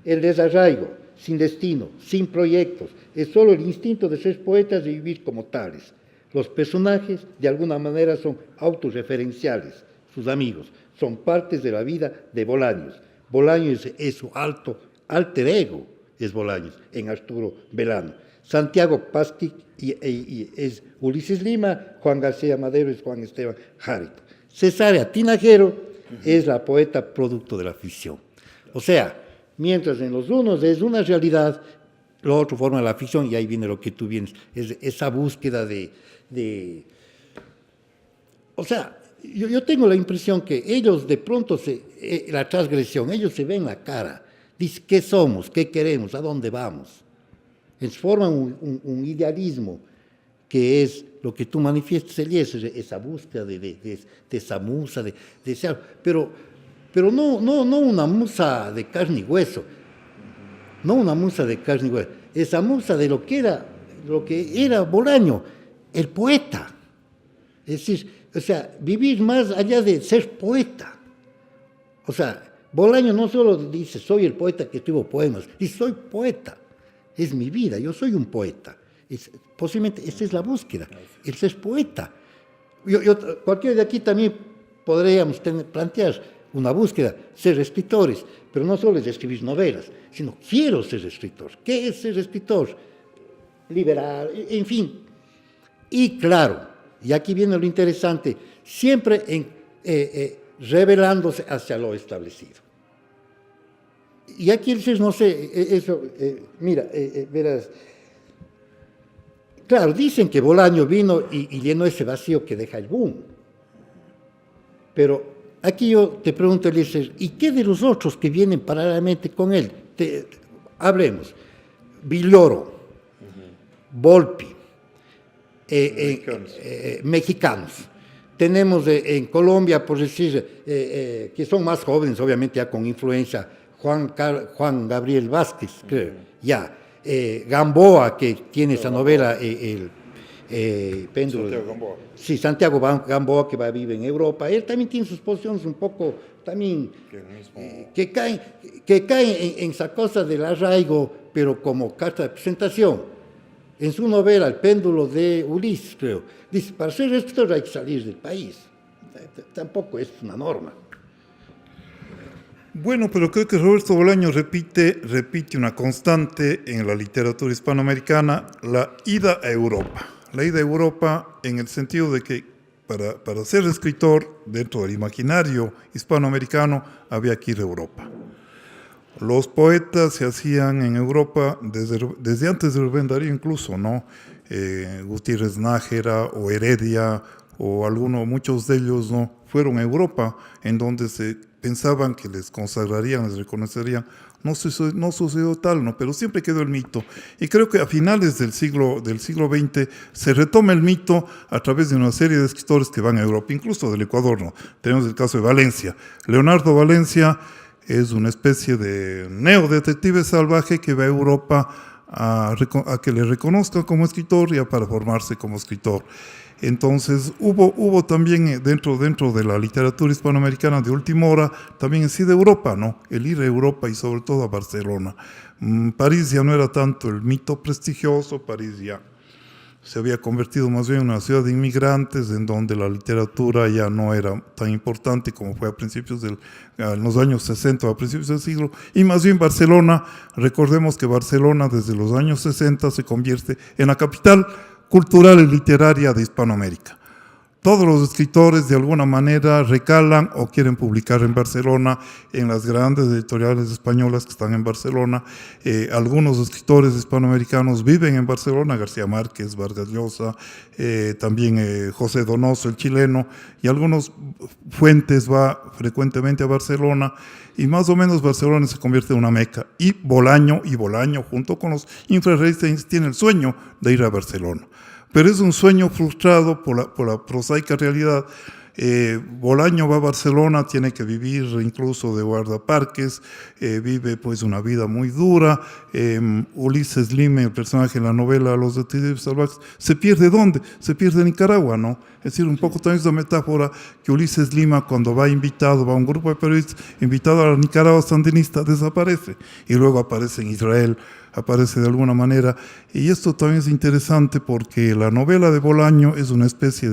El desarraigo, sin destino, sin proyectos, es solo el instinto de ser poetas y vivir como tales. Los personajes, de alguna manera, son autorreferenciales, sus amigos, son partes de la vida de Bolaños. Bolaños es su alter ego, es Bolaños, en Arturo Belano. Santiago Pasquic es Ulises Lima, Juan García Madero es Juan Esteban Jarito. Cesárea Tinajero es la poeta producto de la ficción. O sea, mientras en los unos es una realidad, lo otro forma la ficción, y ahí viene lo que tú vienes, es esa búsqueda o sea, yo tengo la impresión que ellos de pronto, la transgresión, ellos se ven la cara, dicen qué somos, qué queremos, a dónde vamos. Entonces forman un idealismo que es lo que tú manifiestas, Eliezer, esa búsqueda de esa musa, de ese algo, pero no una musa de carne y hueso, no una musa de carne y hueso, esa musa de lo que era Bolaño, el poeta. Es decir, o sea, vivir más allá de ser poeta. O sea, Bolaño no solo dice, soy el poeta que escribo poemas, dice, soy poeta, es mi vida, yo soy un poeta. Posiblemente esa es la búsqueda, el ser poeta. Cualquiera de aquí también podríamos plantear una búsqueda, ser escritores, pero no solo es escribir novelas, sino quiero ser escritor. ¿Qué es ser escritor? Liberal, en fin. Y claro, y aquí viene lo interesante, siempre revelándose hacia lo establecido. Y aquí no sé, eso, mira, verás, claro, dicen que Bolaño vino y llenó ese vacío que deja el boom. Pero aquí yo te pregunto, Eliezer, ¿y qué de los otros que vienen paralelamente con él? Hablemos. Villoro, Volpi, mexicanos. Tenemos en Colombia, por decir, que son más jóvenes, obviamente ya con influencia, Juan Gabriel Vázquez, creo, ya. Gamboa, que tiene esa novela, Péndulo. Santiago Gamboa. Sí, Santiago Gamboa, que vive en Europa. Él también tiene sus posiciones un poco, también, que caen en esa cosa del arraigo, pero como carta de presentación. En su novela, El péndulo de Ulises, creo, dice, para ser escritor hay que salir del país. Tampoco es una norma. Bueno, pero creo que Roberto Bolaño repite una constante en la literatura hispanoamericana, la ida a Europa. La ida a Europa en el sentido de que para ser escritor dentro del imaginario hispanoamericano había que ir a Europa. Los poetas se hacían en Europa desde antes de Rubén Darío incluso, ¿no? Gutiérrez Nájera o Heredia o muchos de ellos no fueron a Europa, en donde se pensaban que les consagrarían, les reconocerían. No sucedió tal, ¿no? Pero siempre quedó el mito. Y creo que a finales del siglo XX se retoma el mito a través de una serie de escritores que van a Europa, incluso del Ecuador, ¿no? Tenemos el caso de Valencia. Leonardo Valencia es una especie de neodetective salvaje que va a Europa a que le reconozcan como escritor y para formarse como escritor. Entonces hubo también dentro de la literatura hispanoamericana de última hora, también sí de Europa, ¿no? El ir a Europa y sobre todo a Barcelona. París ya no era tanto el mito prestigioso, París ya se había convertido más bien en una ciudad de inmigrantes, en donde la literatura ya no era tan importante como fue en los años 60, a principios del siglo, y más bien Barcelona, recordemos que Barcelona desde los años 60 se convierte en la capital cultural y literaria de Hispanoamérica. Todos los escritores de alguna manera recalan o quieren publicar en Barcelona, en las grandes editoriales españolas que están en Barcelona. Algunos escritores hispanoamericanos viven en Barcelona, García Márquez, Vargas Llosa, también José Donoso, el chileno, y algunos Fuentes va frecuentemente a Barcelona, y más o menos Barcelona se convierte en una meca. Y Bolaño junto con los infrarreístas, tiene el sueño de ir a Barcelona. Pero es un sueño frustrado por la prosaica realidad. Bolaño va a Barcelona, tiene que vivir incluso de guardaparques, vive pues una vida muy dura. Ulises Lima, el personaje en la novela Los detectives salvajes, ¿se pierde dónde? Se pierde en Nicaragua, ¿no? Es decir, un poco también es una metáfora que Ulises Lima, cuando va a un grupo de periodistas invitado a la Nicaragua sandinista, desaparece y luego aparece en Israel, aparece de alguna manera. Y esto también es interesante porque la novela de Bolaño hace una especie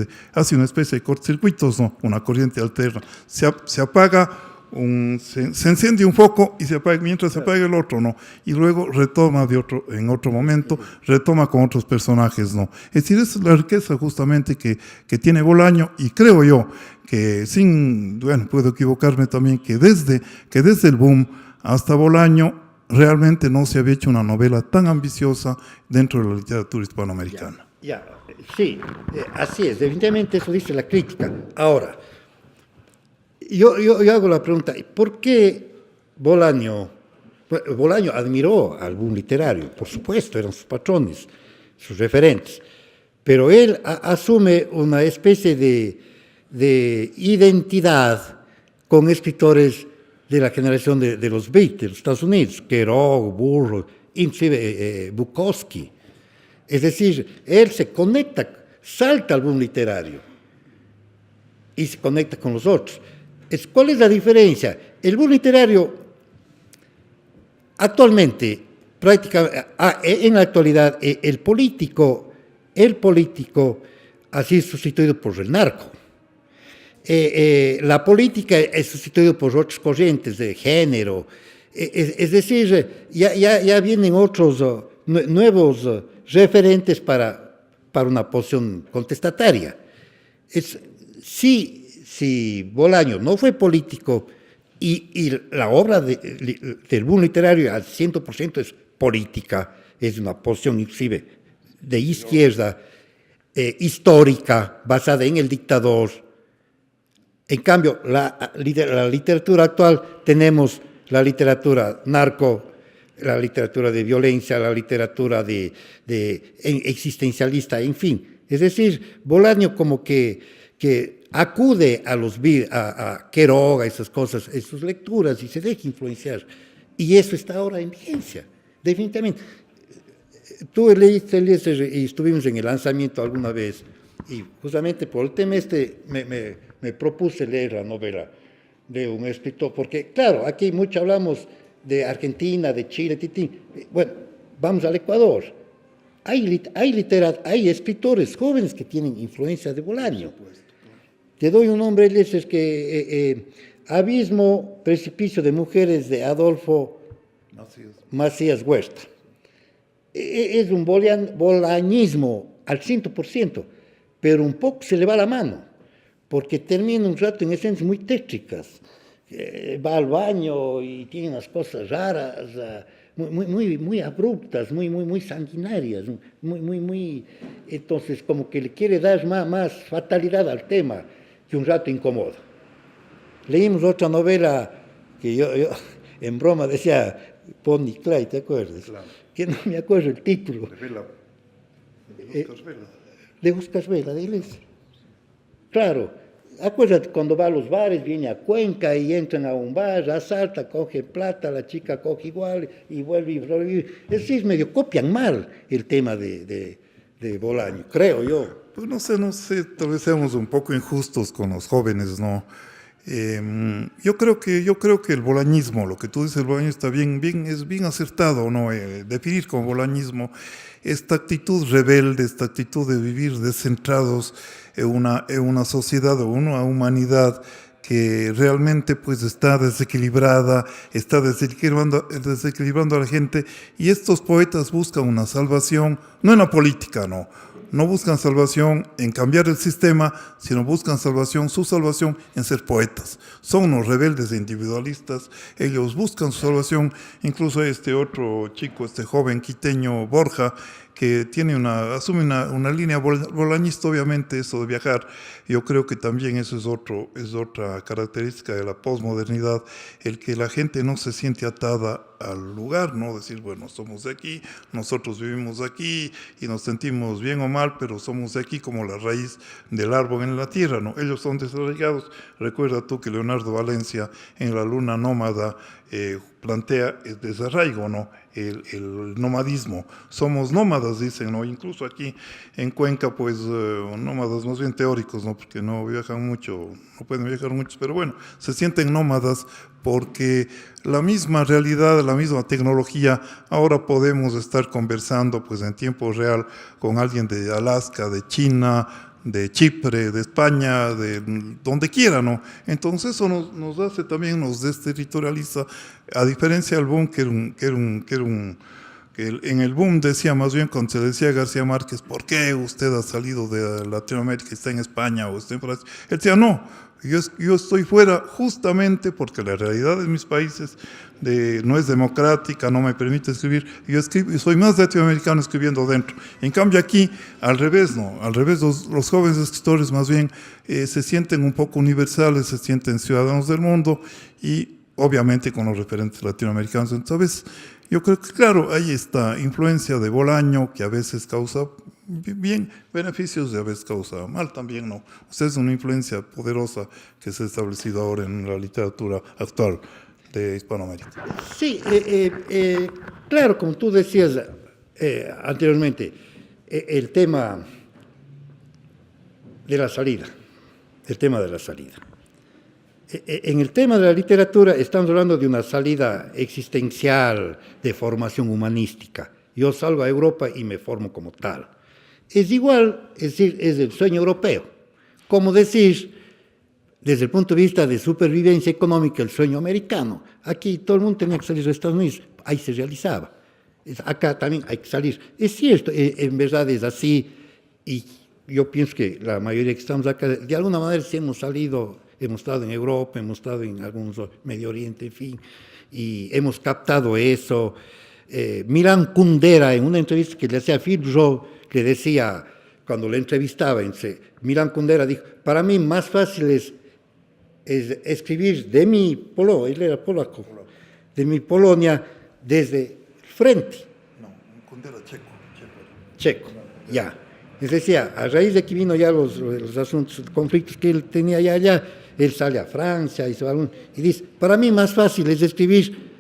de cortocircuitos, ¿no? Una corriente alterna. Se apaga, se enciende un foco y mientras se apaga el otro, ¿no? Y luego retoma en otro momento, retoma con otros personajes, ¿no? Es decir, esa es la riqueza justamente que tiene Bolaño, y creo yo que puedo equivocarme también, que desde el boom hasta Bolaño realmente no se había hecho una novela tan ambiciosa dentro de la literatura hispanoamericana. Sí, así es, definitivamente eso dice la crítica. Ahora, yo hago la pregunta, ¿por qué Bolaño admiró al boom literario? Por supuesto, eran sus patrones, sus referentes, pero él asume una especie de identidad con escritores de la generación de los Beatles, de los Estados Unidos, Kerouac, Burroughs, inclusive Bukowski. Es decir, él se conecta, salta al boom literario y se conecta con los otros. ¿Cuál es la diferencia? El boom literario actualmente, prácticamente, en la actualidad, el político ha sido sustituido por el narco. La política es sustituida por otras corrientes de género, es decir, ya vienen otros nuevos referentes para una posición contestataria. Si Bolaño no fue político y la obra del boom literario al 100% es política, es una posición inclusive de izquierda, histórica, basada en el dictador. En cambio, la literatura actual, tenemos la literatura narco, la literatura de violencia, la literatura de existencialista, en fin. Es decir, Bolaño como que acude a Quiroga, esas cosas, en sus lecturas y se deja influenciar. Y eso está ahora en vigencia, definitivamente. Tú leíste Eliezer y estuvimos en el lanzamiento alguna vez y justamente por el tema me propuse leer la novela de un escritor, porque claro, aquí mucho hablamos de Argentina, de Chile, bueno, vamos al Ecuador. Hay escritores jóvenes que tienen influencia de Bolaño. Te doy un nombre, Eliezer, que Abismo, Precipicio de Mujeres de Adolfo Macías Huerta. Es un bolañismo al 100%, pero un poco se le va la mano, porque termina un rato en escenas muy tétricas. Va al baño y tiene unas cosas raras, muy abruptas, muy sanguinarias, entonces como que le quiere dar más fatalidad al tema que un rato incomoda. Leímos otra novela que yo en broma decía Bonnie y Clyde, ¿te acuerdas? Claro. Que no me acuerdo el título. De Oscar Vela, de Eliezer. Claro, acuérdate cuando va a los bares, viene a Cuenca y entran a un bar, asalta, coge plata, la chica coge igual y vuelve y vuelve. Es decir, medio copian mal el tema de Bolaño, creo yo. Pues no sé, tal vez seamos un poco injustos con los jóvenes, ¿no? Yo creo que el bolañismo, lo que tú dices, el bolañismo está es bien acertado, ¿no? Definir como bolañismo esta actitud rebelde, esta actitud de vivir descentrados en una sociedad o una humanidad que realmente pues está desequilibrada, está desequilibrando a la gente, y estos poetas buscan una salvación, no en la política, no buscan salvación en cambiar el sistema, sino buscan su salvación en ser poetas. Son unos rebeldes e individualistas, ellos buscan su salvación. Incluso este otro chico, este joven quiteño Borja, que asume una línea bolañista, obviamente, eso de viajar. Yo creo que también eso es otra característica de la posmodernidad, el que la gente no se siente atada al lugar, ¿no? Decir, bueno, somos de aquí, nosotros vivimos aquí y nos sentimos bien o mal, pero somos de aquí como la raíz del árbol en la tierra, ¿no? Ellos son desarraigados. Recuerda tú que Leonardo Valencia en La Luna Nómada plantea el desarraigo, ¿no? El nomadismo. Somos nómadas, dicen, ¿no? Incluso aquí en Cuenca, pues, nómadas más bien teóricos, ¿no? Porque no viajan mucho, no pueden viajar mucho, pero bueno, se sienten nómadas porque la misma realidad, la misma tecnología, ahora podemos estar conversando, pues, en tiempo real con alguien de Alaska, de China, de Chipre, de España, de donde quiera, ¿no? Entonces eso nos hace también, nos desterritorializa, a diferencia del boom, que en el boom decía más bien, cuando se decía a García Márquez, ¿por qué usted ha salido de Latinoamérica, está en España o está en Francia? Él decía, no, yo estoy fuera justamente porque la realidad de mis países no es democrática, no me permite escribir. Yo soy más latinoamericano escribiendo dentro. En cambio aquí, al revés, ¿no? Al revés, los jóvenes escritores más bien se sienten un poco universales, se sienten ciudadanos del mundo y obviamente con los referentes latinoamericanos. Entonces, yo creo que, claro, hay esta influencia de Bolaño que a veces causa bien beneficios y a veces causa mal también, ¿no? O sea, es una influencia poderosa que se ha establecido ahora en la literatura actual de Hispanoamérica. Sí, claro, como tú decías anteriormente, el tema de la salida, En el tema de la literatura estamos hablando de una salida existencial, de formación humanística. Yo salgo a Europa y me formo como tal. Es igual, es decir, es el sueño europeo. Como decir, desde el punto de vista de supervivencia económica, el sueño americano. Aquí todo el mundo tenía que salir de Estados Unidos, ahí se realizaba. Acá también hay que salir. Es cierto, en verdad es así, y yo pienso que la mayoría que estamos acá, de alguna manera sí hemos salido, hemos estado en Europa, hemos estado en algunos Medio Oriente, en fin, y hemos captado eso. Milan Kundera, en una entrevista que le hacía a Phil Rowe, le decía, cuando le entrevistaba, Milan Kundera dijo, para mí más fácil es escribir de mi Polonia, él era polaco, de mi Polonia desde el frente. No, Kundera checo. Checo, ya. Les decía, a raíz de que vino ya los asuntos, conflictos que él tenía allá, él sale a Francia y dice, para mí más fácil es escribir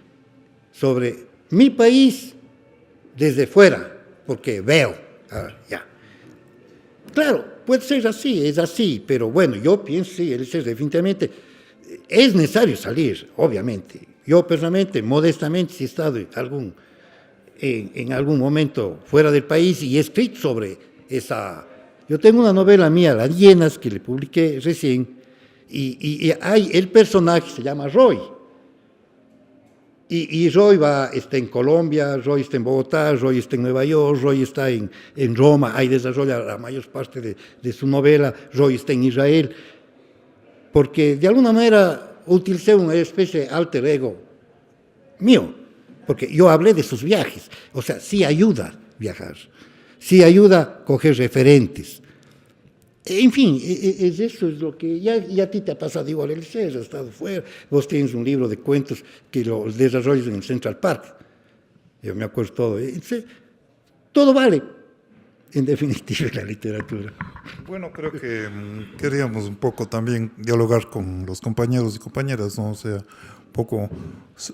sobre mi país desde fuera, porque veo, ya. Claro, puede ser así, es así, pero bueno, yo pienso, sí, definitivamente, es necesario salir, obviamente. Yo personalmente, modestamente, sí he estado en algún momento fuera del país y he escrito sobre esa... Yo tengo una novela mía, Las Hienas, que le publiqué recién, y hay el personaje, se llama Roy. Y Roy está en Colombia, Roy está en Bogotá, Roy está en Nueva York, Roy está en Roma, ahí desarrolla la mayor parte de su novela, Roy está en Israel, porque de alguna manera utilicé una especie de alter ego mío, porque yo hablé de sus viajes, o sea, sí ayuda viajar, sí ayuda coger referentes. En fin, eso es lo que ya a ti te ha pasado igual, Eliseo, has estado fuera, vos tienes un libro de cuentos que lo desarrollas en el Central Park, yo me acuerdo todo, todo vale, en definitiva, la literatura. Bueno, creo que queríamos un poco también dialogar con los compañeros y compañeras, ¿no? O sea, un poco,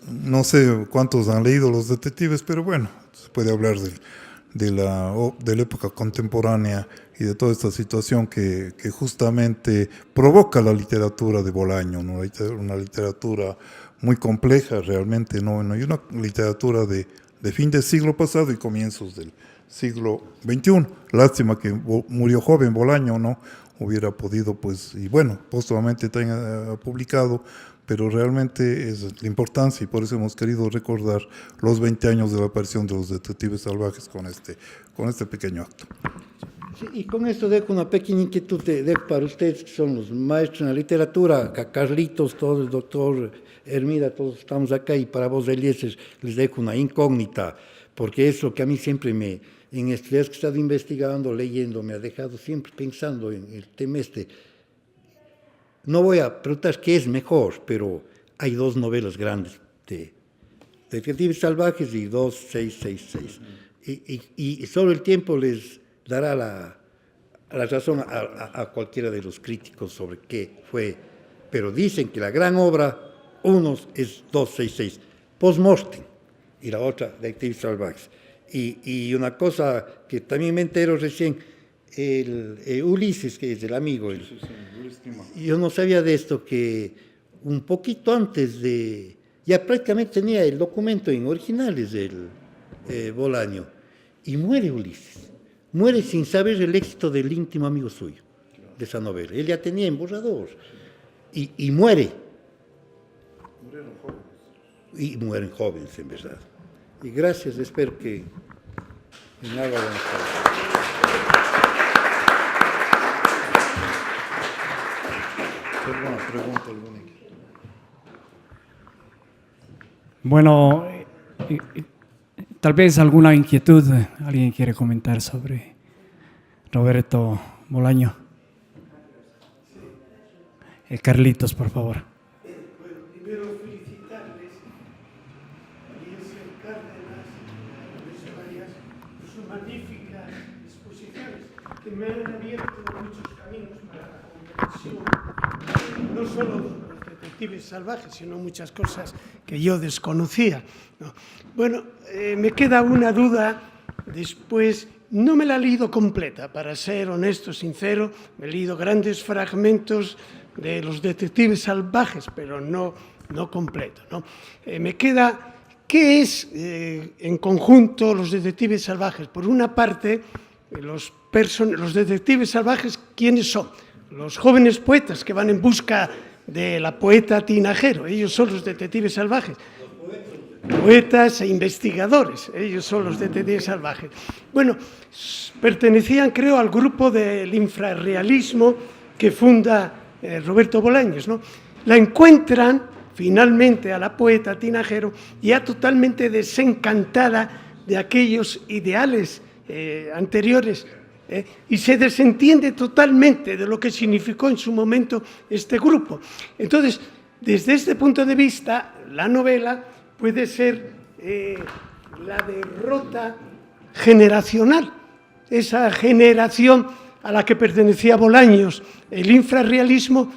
no sé cuántos han leído Los Detectives, pero bueno, se puede hablar de la época contemporánea y de toda esta situación que justamente provoca la literatura de Bolaño, ¿no? Una literatura muy compleja realmente, ¿no? Y una literatura de fin del siglo pasado y comienzos del siglo XXI. Lástima que murió joven Bolaño, ¿no? Hubiera podido, pues, y bueno, póstumamente también ha publicado, pero realmente es la importancia y por eso hemos querido recordar los 20 años de la aparición de Los Detectives Salvajes con este pequeño acto. Sí, y con esto dejo una pequeña inquietud para ustedes, que son los maestros en la literatura, a Carlitos, todo el doctor Hermida, todos estamos acá, y para vos, Eliezer, les dejo una incógnita, porque es lo que a mí siempre en estos días que he estado investigando, leyendo, me ha dejado siempre pensando en el tema este. No voy a preguntar qué es mejor, pero hay dos novelas grandes de Detectives Salvajes y 2666. Y solo el tiempo les dará la razón a cualquiera de los críticos sobre qué fue. Pero dicen que la gran obra, uno es 266, Post-Mortem, y la otra, Detectives Salvajes. Y una cosa que también me entero recién, Ulises, que es el amigo, yo no sabía de esto, que un poquito antes ya prácticamente tenía el documento en originales del Bolaño, y muere Ulises, muere sin saber el éxito del íntimo amigo suyo, de esa novela. Él ya tenía en borrador, y muere. Y mueren jóvenes, en verdad. Y gracias, espero que en algo van a estar. ¿Alguna pregunta, alguna? Bueno, tal vez alguna inquietud, alguien quiere comentar sobre Roberto Bolaño. Carlitos, por favor. Bueno, primero felicitarles a Eliezer Cárdenas, a Luis Arias, por sus magníficas exposiciones que me han abierto muchos caminos para la comprensión, no solo de Los Detectives Salvajes, sino muchas cosas que yo desconocía, ¿no? Bueno, me queda una duda después. No me la he leído completa, para ser honesto, sincero. Me he leído grandes fragmentos de Los Detectives Salvajes, pero no completo, ¿no? Me queda, ¿qué es en conjunto Los Detectives Salvajes? Por una parte, los detectives salvajes, ¿quiénes son? Los jóvenes poetas que van en busca de la poeta tinajero, ellos son los detectives salvajes. Poetas e investigadores, ellos son los detectives salvajes. Bueno, pertenecían, creo, al grupo del infrarrealismo que funda Roberto Bolaños, ¿no? La encuentran finalmente a la poeta tinajero ya totalmente desencantada de aquellos ideales anteriores, y se desentiende totalmente de lo que significó en su momento este grupo. Entonces, desde este punto de vista, la novela puede ser la derrota generacional esa generación a la que pertenecía Bolaños, el infrarrealismo,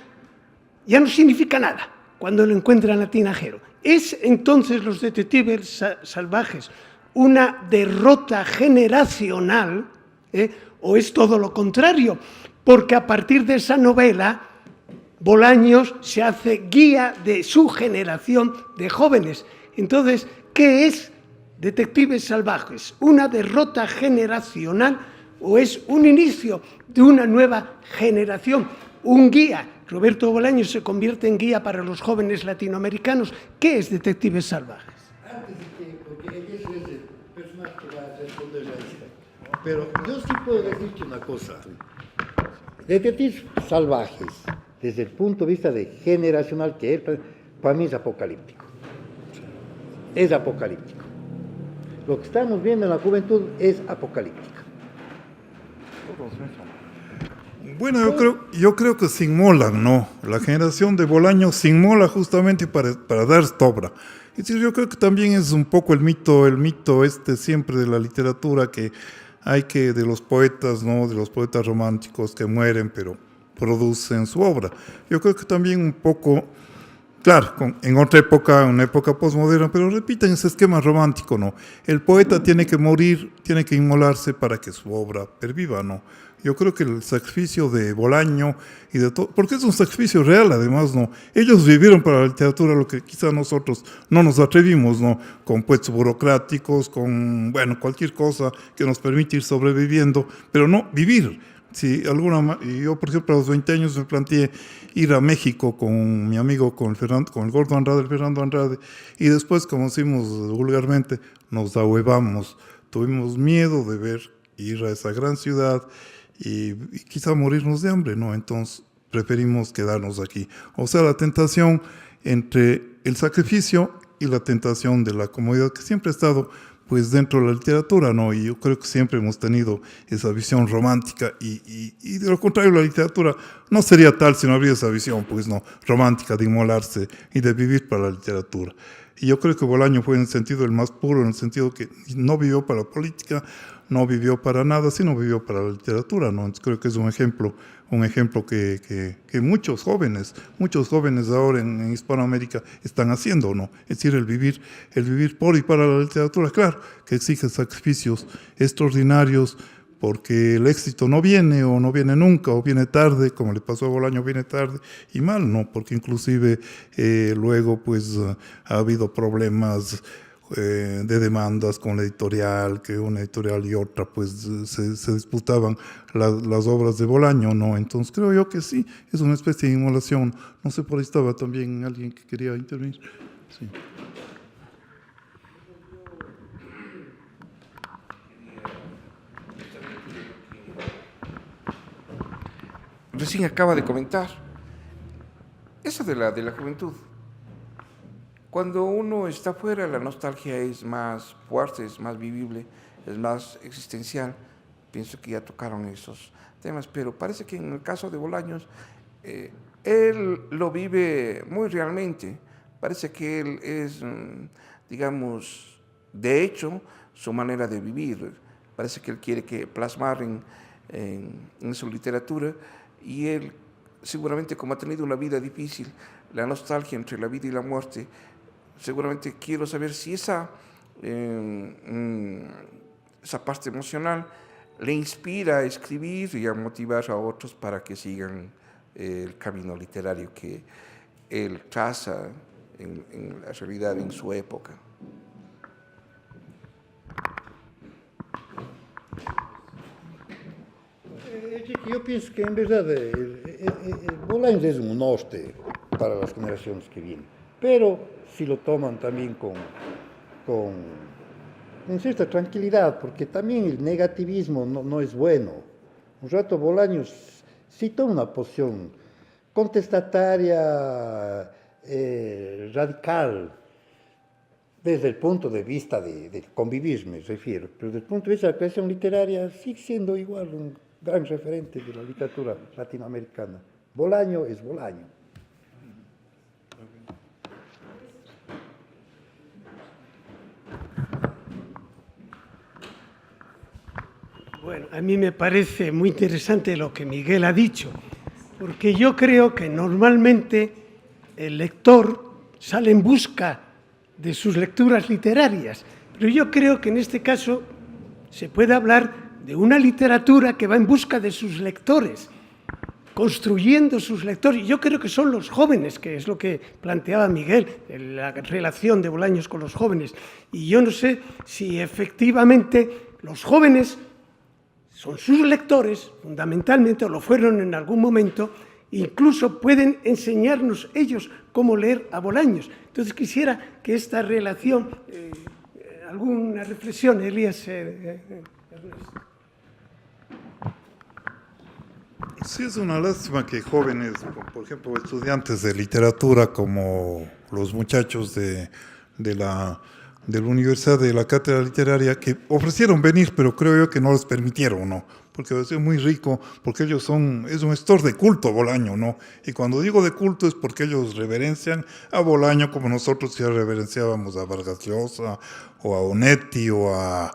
ya no significa nada cuando lo encuentran a Tinajero. ¿Es entonces Los detectives salvajes una derrota generacional o es todo lo contrario? Porque a partir de esa novela, Bolaños se hace guía de su generación de jóvenes. Entonces, ¿qué es Detectives salvajes? ¿Una derrota generacional o es un inicio de una nueva generación? Un guía. Roberto Bolaños se convierte en guía para los jóvenes latinoamericanos. ¿Qué es Detectives salvajes? Antes de que, porque ese es el personaje que va a responder a esta. Pero yo sí puedo decirte una cosa. Detectives salvajes, desde el punto de vista de generacional que es, para mí es apocalíptico. Es apocalíptico. Lo que estamos viendo en la juventud es apocalíptica. Bueno, yo creo que se inmolan, ¿no? La generación de Bolaños se inmola justamente para dar esta obra. Es decir, yo creo que también es un poco el mito este siempre de la literatura que hay que de los poetas, ¿no? De los poetas románticos que mueren pero producen su obra. Yo creo que también un poco, claro, en otra época, una época posmoderna, pero repiten ese esquema romántico, ¿no? El poeta tiene que morir, tiene que inmolarse para que su obra perviva, ¿no? Yo creo que el sacrificio de Bolaño y de todo, porque es un sacrificio real además, ¿no? Ellos vivieron para la literatura lo que quizá nosotros no nos atrevimos, ¿no? Con puestos burocráticos, con, bueno, cualquier cosa que nos permite ir sobreviviendo, pero no vivir. Sí, yo por ejemplo a los 20 años me planteé ir a México con mi amigo, con el Gordo Andrade, el Fernando Andrade, y después, como decimos vulgarmente, nos ahuevamos, tuvimos miedo de ir a esa gran ciudad y quizá morirnos de hambre, ¿no? Entonces preferimos quedarnos aquí. O sea, la tentación entre el sacrificio y la tentación de la comodidad que siempre ha estado pues dentro de la literatura, ¿no? Y yo creo que siempre hemos tenido esa visión romántica y de lo contrario la literatura no sería tal si no habría esa visión, pues no, romántica de inmolarse y de vivir para la literatura. Y yo creo que Bolaño fue en el sentido el más puro, en el sentido que no vivió para la política, no vivió para nada, sino vivió para la literatura, ¿no? Entonces creo que es un ejemplo que muchos jóvenes ahora en Hispanoamérica están haciendo, ¿no? Es decir, el vivir por y para la literatura, claro, que exige sacrificios extraordinarios, porque el éxito no viene o no viene nunca o viene tarde, como le pasó a Bolaño, viene tarde y mal, ¿no? Porque inclusive luego pues ha habido problemas de demandas con la editorial, que una editorial y otra pues se disputaban las obras de Bolaño, ¿no? Entonces creo yo que sí, es una especie de inmolación. No sé, por ahí estaba también alguien que quería intervenir. Sí. Recién acaba de comentar, eso de la juventud. Cuando uno está fuera, la nostalgia es más fuerte, es más vivible, es más existencial. Pienso que ya tocaron esos temas, pero parece que en el caso de Bolaños, él lo vive muy realmente. Parece que él es, digamos, de hecho, su manera de vivir. Parece que él quiere plasmar en su literatura. Y él, seguramente, como ha tenido una vida difícil, la nostalgia entre la vida y la muerte, seguramente quiero saber si esa parte emocional le inspira a escribir y a motivar a otros para que sigan el camino literario que él traza en la realidad en su época. Yo pienso que en verdad Bolaños es un norte para las generaciones que vienen, pero si lo toman también con cierta tranquilidad, porque también el negativismo no es bueno. Un rato Bolaños sí toma una posición contestataria, radical, desde el punto de vista de convivir, me refiero, pero desde el punto de vista de la creación literaria sigue siendo igual un gran referente de la literatura latinoamericana. Bolaño es Bolaño. Bueno, a mí me parece muy interesante lo que Miguel ha dicho, porque yo creo que normalmente el lector sale en busca de sus lecturas literarias, pero yo creo que en este caso se puede hablar de una literatura que va en busca de sus lectores, construyendo sus lectores. Yo creo que son los jóvenes, que es lo que planteaba Miguel, la relación de Bolaños con los jóvenes. Y yo no sé si efectivamente los jóvenes son sus lectores, fundamentalmente, o lo fueron en algún momento, incluso pueden enseñarnos ellos cómo leer a Bolaños. Entonces quisiera que esta relación, alguna reflexión, Elías. Sí, es una lástima que jóvenes, por ejemplo, estudiantes de literatura como los muchachos de la Universidad de la Cátedra Literaria, que ofrecieron venir, pero creo yo que no les permitieron, ¿no? Porque es muy rico, porque ellos es un gestor de culto, Bolaño, ¿no? Y cuando digo de culto es porque ellos reverencian a Bolaño como nosotros ya reverenciábamos a Vargas Llosa, o a Onetti, o a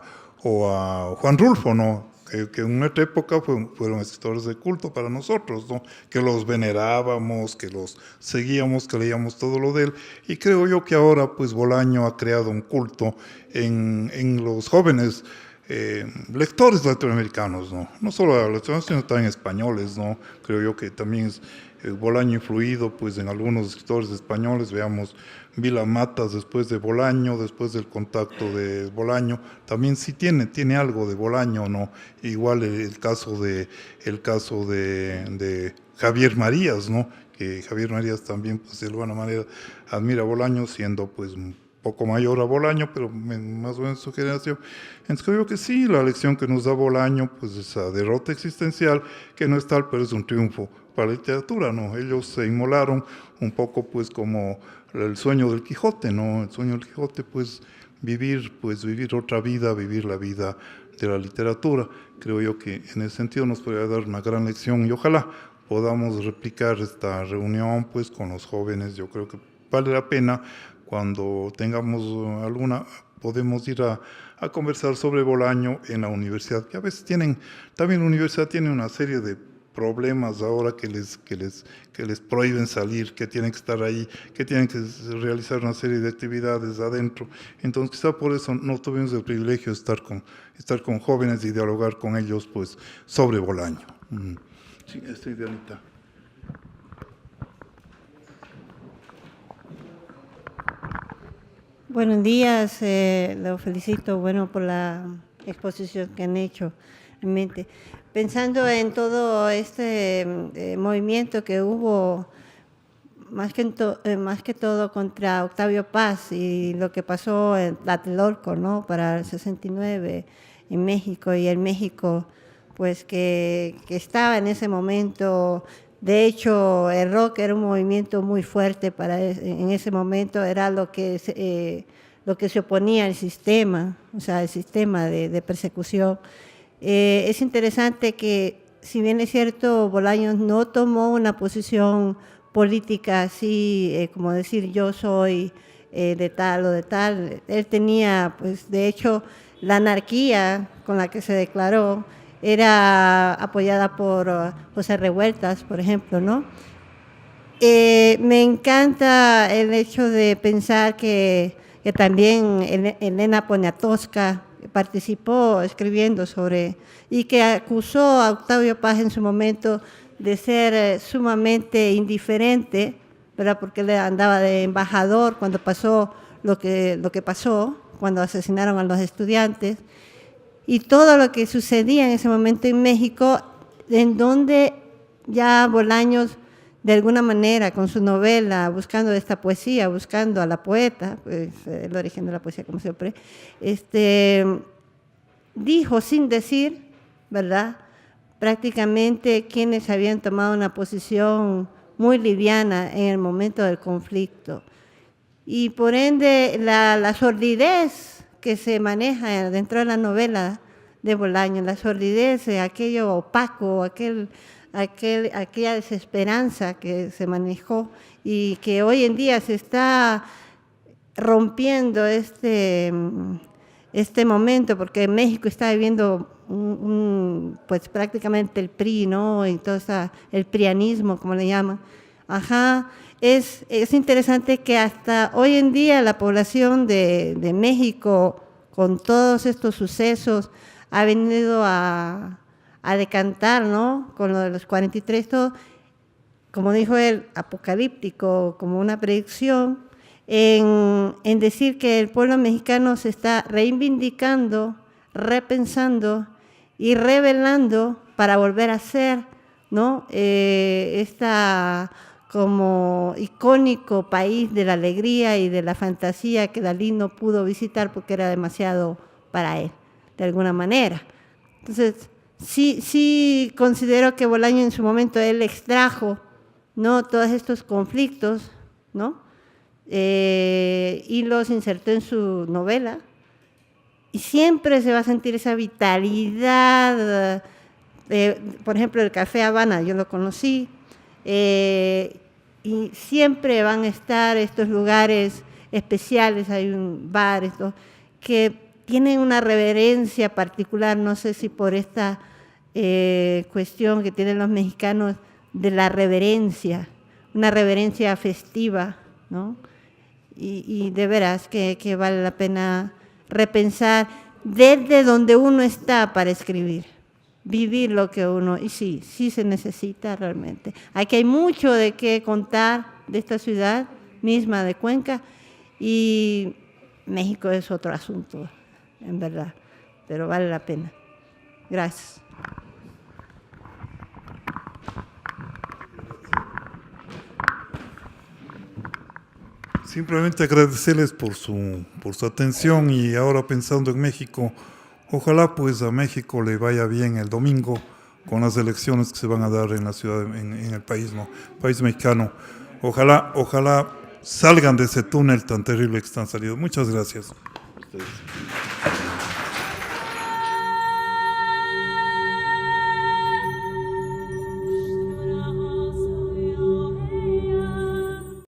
Juan Rulfo, ¿no? Que en nuestra época fueron escritores de culto para nosotros, ¿no? Que los venerábamos, que los seguíamos, que leíamos todo lo de él. Y creo yo que ahora, pues, Bolaño ha creado un culto en los jóvenes lectores latinoamericanos, ¿no? No solo latinoamericanos, sino también españoles, ¿no? Creo yo que también es Bolaño influido, pues, en algunos escritores españoles. Veamos Vila Matas después de Bolaño, después del contacto de Bolaño, también sí tiene algo de Bolaño, ¿no? Igual el caso de Javier Marías, ¿no? Que Javier Marías también, pues, de alguna manera admira a Bolaño, siendo, pues, un poco mayor a Bolaño, pero más o menos su generación. Entonces creo que sí, la lección que nos da Bolaño, pues, esa derrota existencial, que no es tal, pero es un triunfo para la literatura, ¿no? Ellos se inmolaron un poco, pues, como el sueño del Quijote, ¿no? El sueño del Quijote, pues, vivir otra vida, vivir la vida de la literatura. Creo yo que en ese sentido nos podría dar una gran lección y ojalá podamos replicar esta reunión, pues, con los jóvenes. Yo creo que vale la pena. Cuando tengamos podemos ir a conversar sobre Bolaño en la universidad, que a veces también la universidad tiene una serie de problemas ahora que les prohíben salir, que tienen que estar ahí, que tienen que realizar una serie de actividades adentro. Entonces quizá por eso no tuvimos el privilegio de estar con jóvenes y dialogar con ellos, pues, sobre Bolaño. Sí, Dianita. Buenos días, los felicito, por la exposición que han hecho. Realmente, pensando en todo este movimiento que hubo, más que todo contra Octavio Paz y lo que pasó en Tlatelolco, ¿no? Para el 69 en México, y el México, pues, que estaba en ese momento. De hecho, el rock era un movimiento muy fuerte en ese momento, era lo que se oponía al sistema, o sea, el sistema de persecución. Es interesante que, si bien es cierto, Bolaños no tomó una posición política así, como decir yo soy de tal o de tal. Él tenía, pues, de hecho, la anarquía con la que se declaró era apoyada por José Revueltas, por ejemplo, ¿no? Me encanta el hecho de pensar que también Elena Poniatowska participó escribiendo y que acusó a Octavio Paz en su momento de ser sumamente indiferente, ¿verdad? Porque él andaba de embajador cuando pasó lo que pasó, cuando asesinaron a los estudiantes, y todo lo que sucedía en ese momento en México, en donde ya Bolaños, de alguna manera, con su novela, buscando esta poesía, buscando a la poeta, pues, el origen de la poesía, como siempre, dijo sin decir, ¿verdad?, prácticamente quienes habían tomado una posición muy liviana en el momento del conflicto. Y por ende, la sordidez que se maneja dentro de la novela de Bolaño, la sordidez, aquello opaco, aquella desesperanza que se manejó y que hoy en día se está rompiendo este momento, porque México está viviendo pues prácticamente el PRI, ¿no? Y todo el prianismo, como le llaman. Ajá, es interesante que hasta hoy en día la población de México, con todos estos sucesos, ha venido a decantar, ¿no? Con lo de los 43, todo, como dijo él, apocalíptico, como una predicción, en decir que el pueblo mexicano se está reivindicando, repensando y revelando para volver a ser, ¿no? Esta como icónico país de la alegría y de la fantasía que Dalí no pudo visitar porque era demasiado para él, de alguna manera. Entonces, sí considero que Bolaño en su momento él extrajo, ¿no? Todos estos conflictos, ¿no? Y los insertó en su novela, y siempre se va a sentir esa vitalidad. Por ejemplo, el Café Habana, yo lo conocí, y siempre van a estar estos lugares especiales, hay un bar, que tienen una reverencia particular, no sé si por esta cuestión que tienen los mexicanos de la reverencia, una reverencia festiva, ¿no? Y de veras que vale la pena repensar desde donde uno está para escribir, vivir lo que uno, y sí se necesita realmente. Aquí hay mucho de qué contar de esta ciudad misma de Cuenca, y México es otro asunto, en verdad, pero vale la pena. Gracias. Simplemente agradecerles por su atención, y ahora pensando en México, ojalá pues a México le vaya bien el domingo con las elecciones que se van a dar en la ciudad, en el país, ¿no? País mexicano. Ojalá salgan de ese túnel tan terrible que están saliendo. Muchas gracias.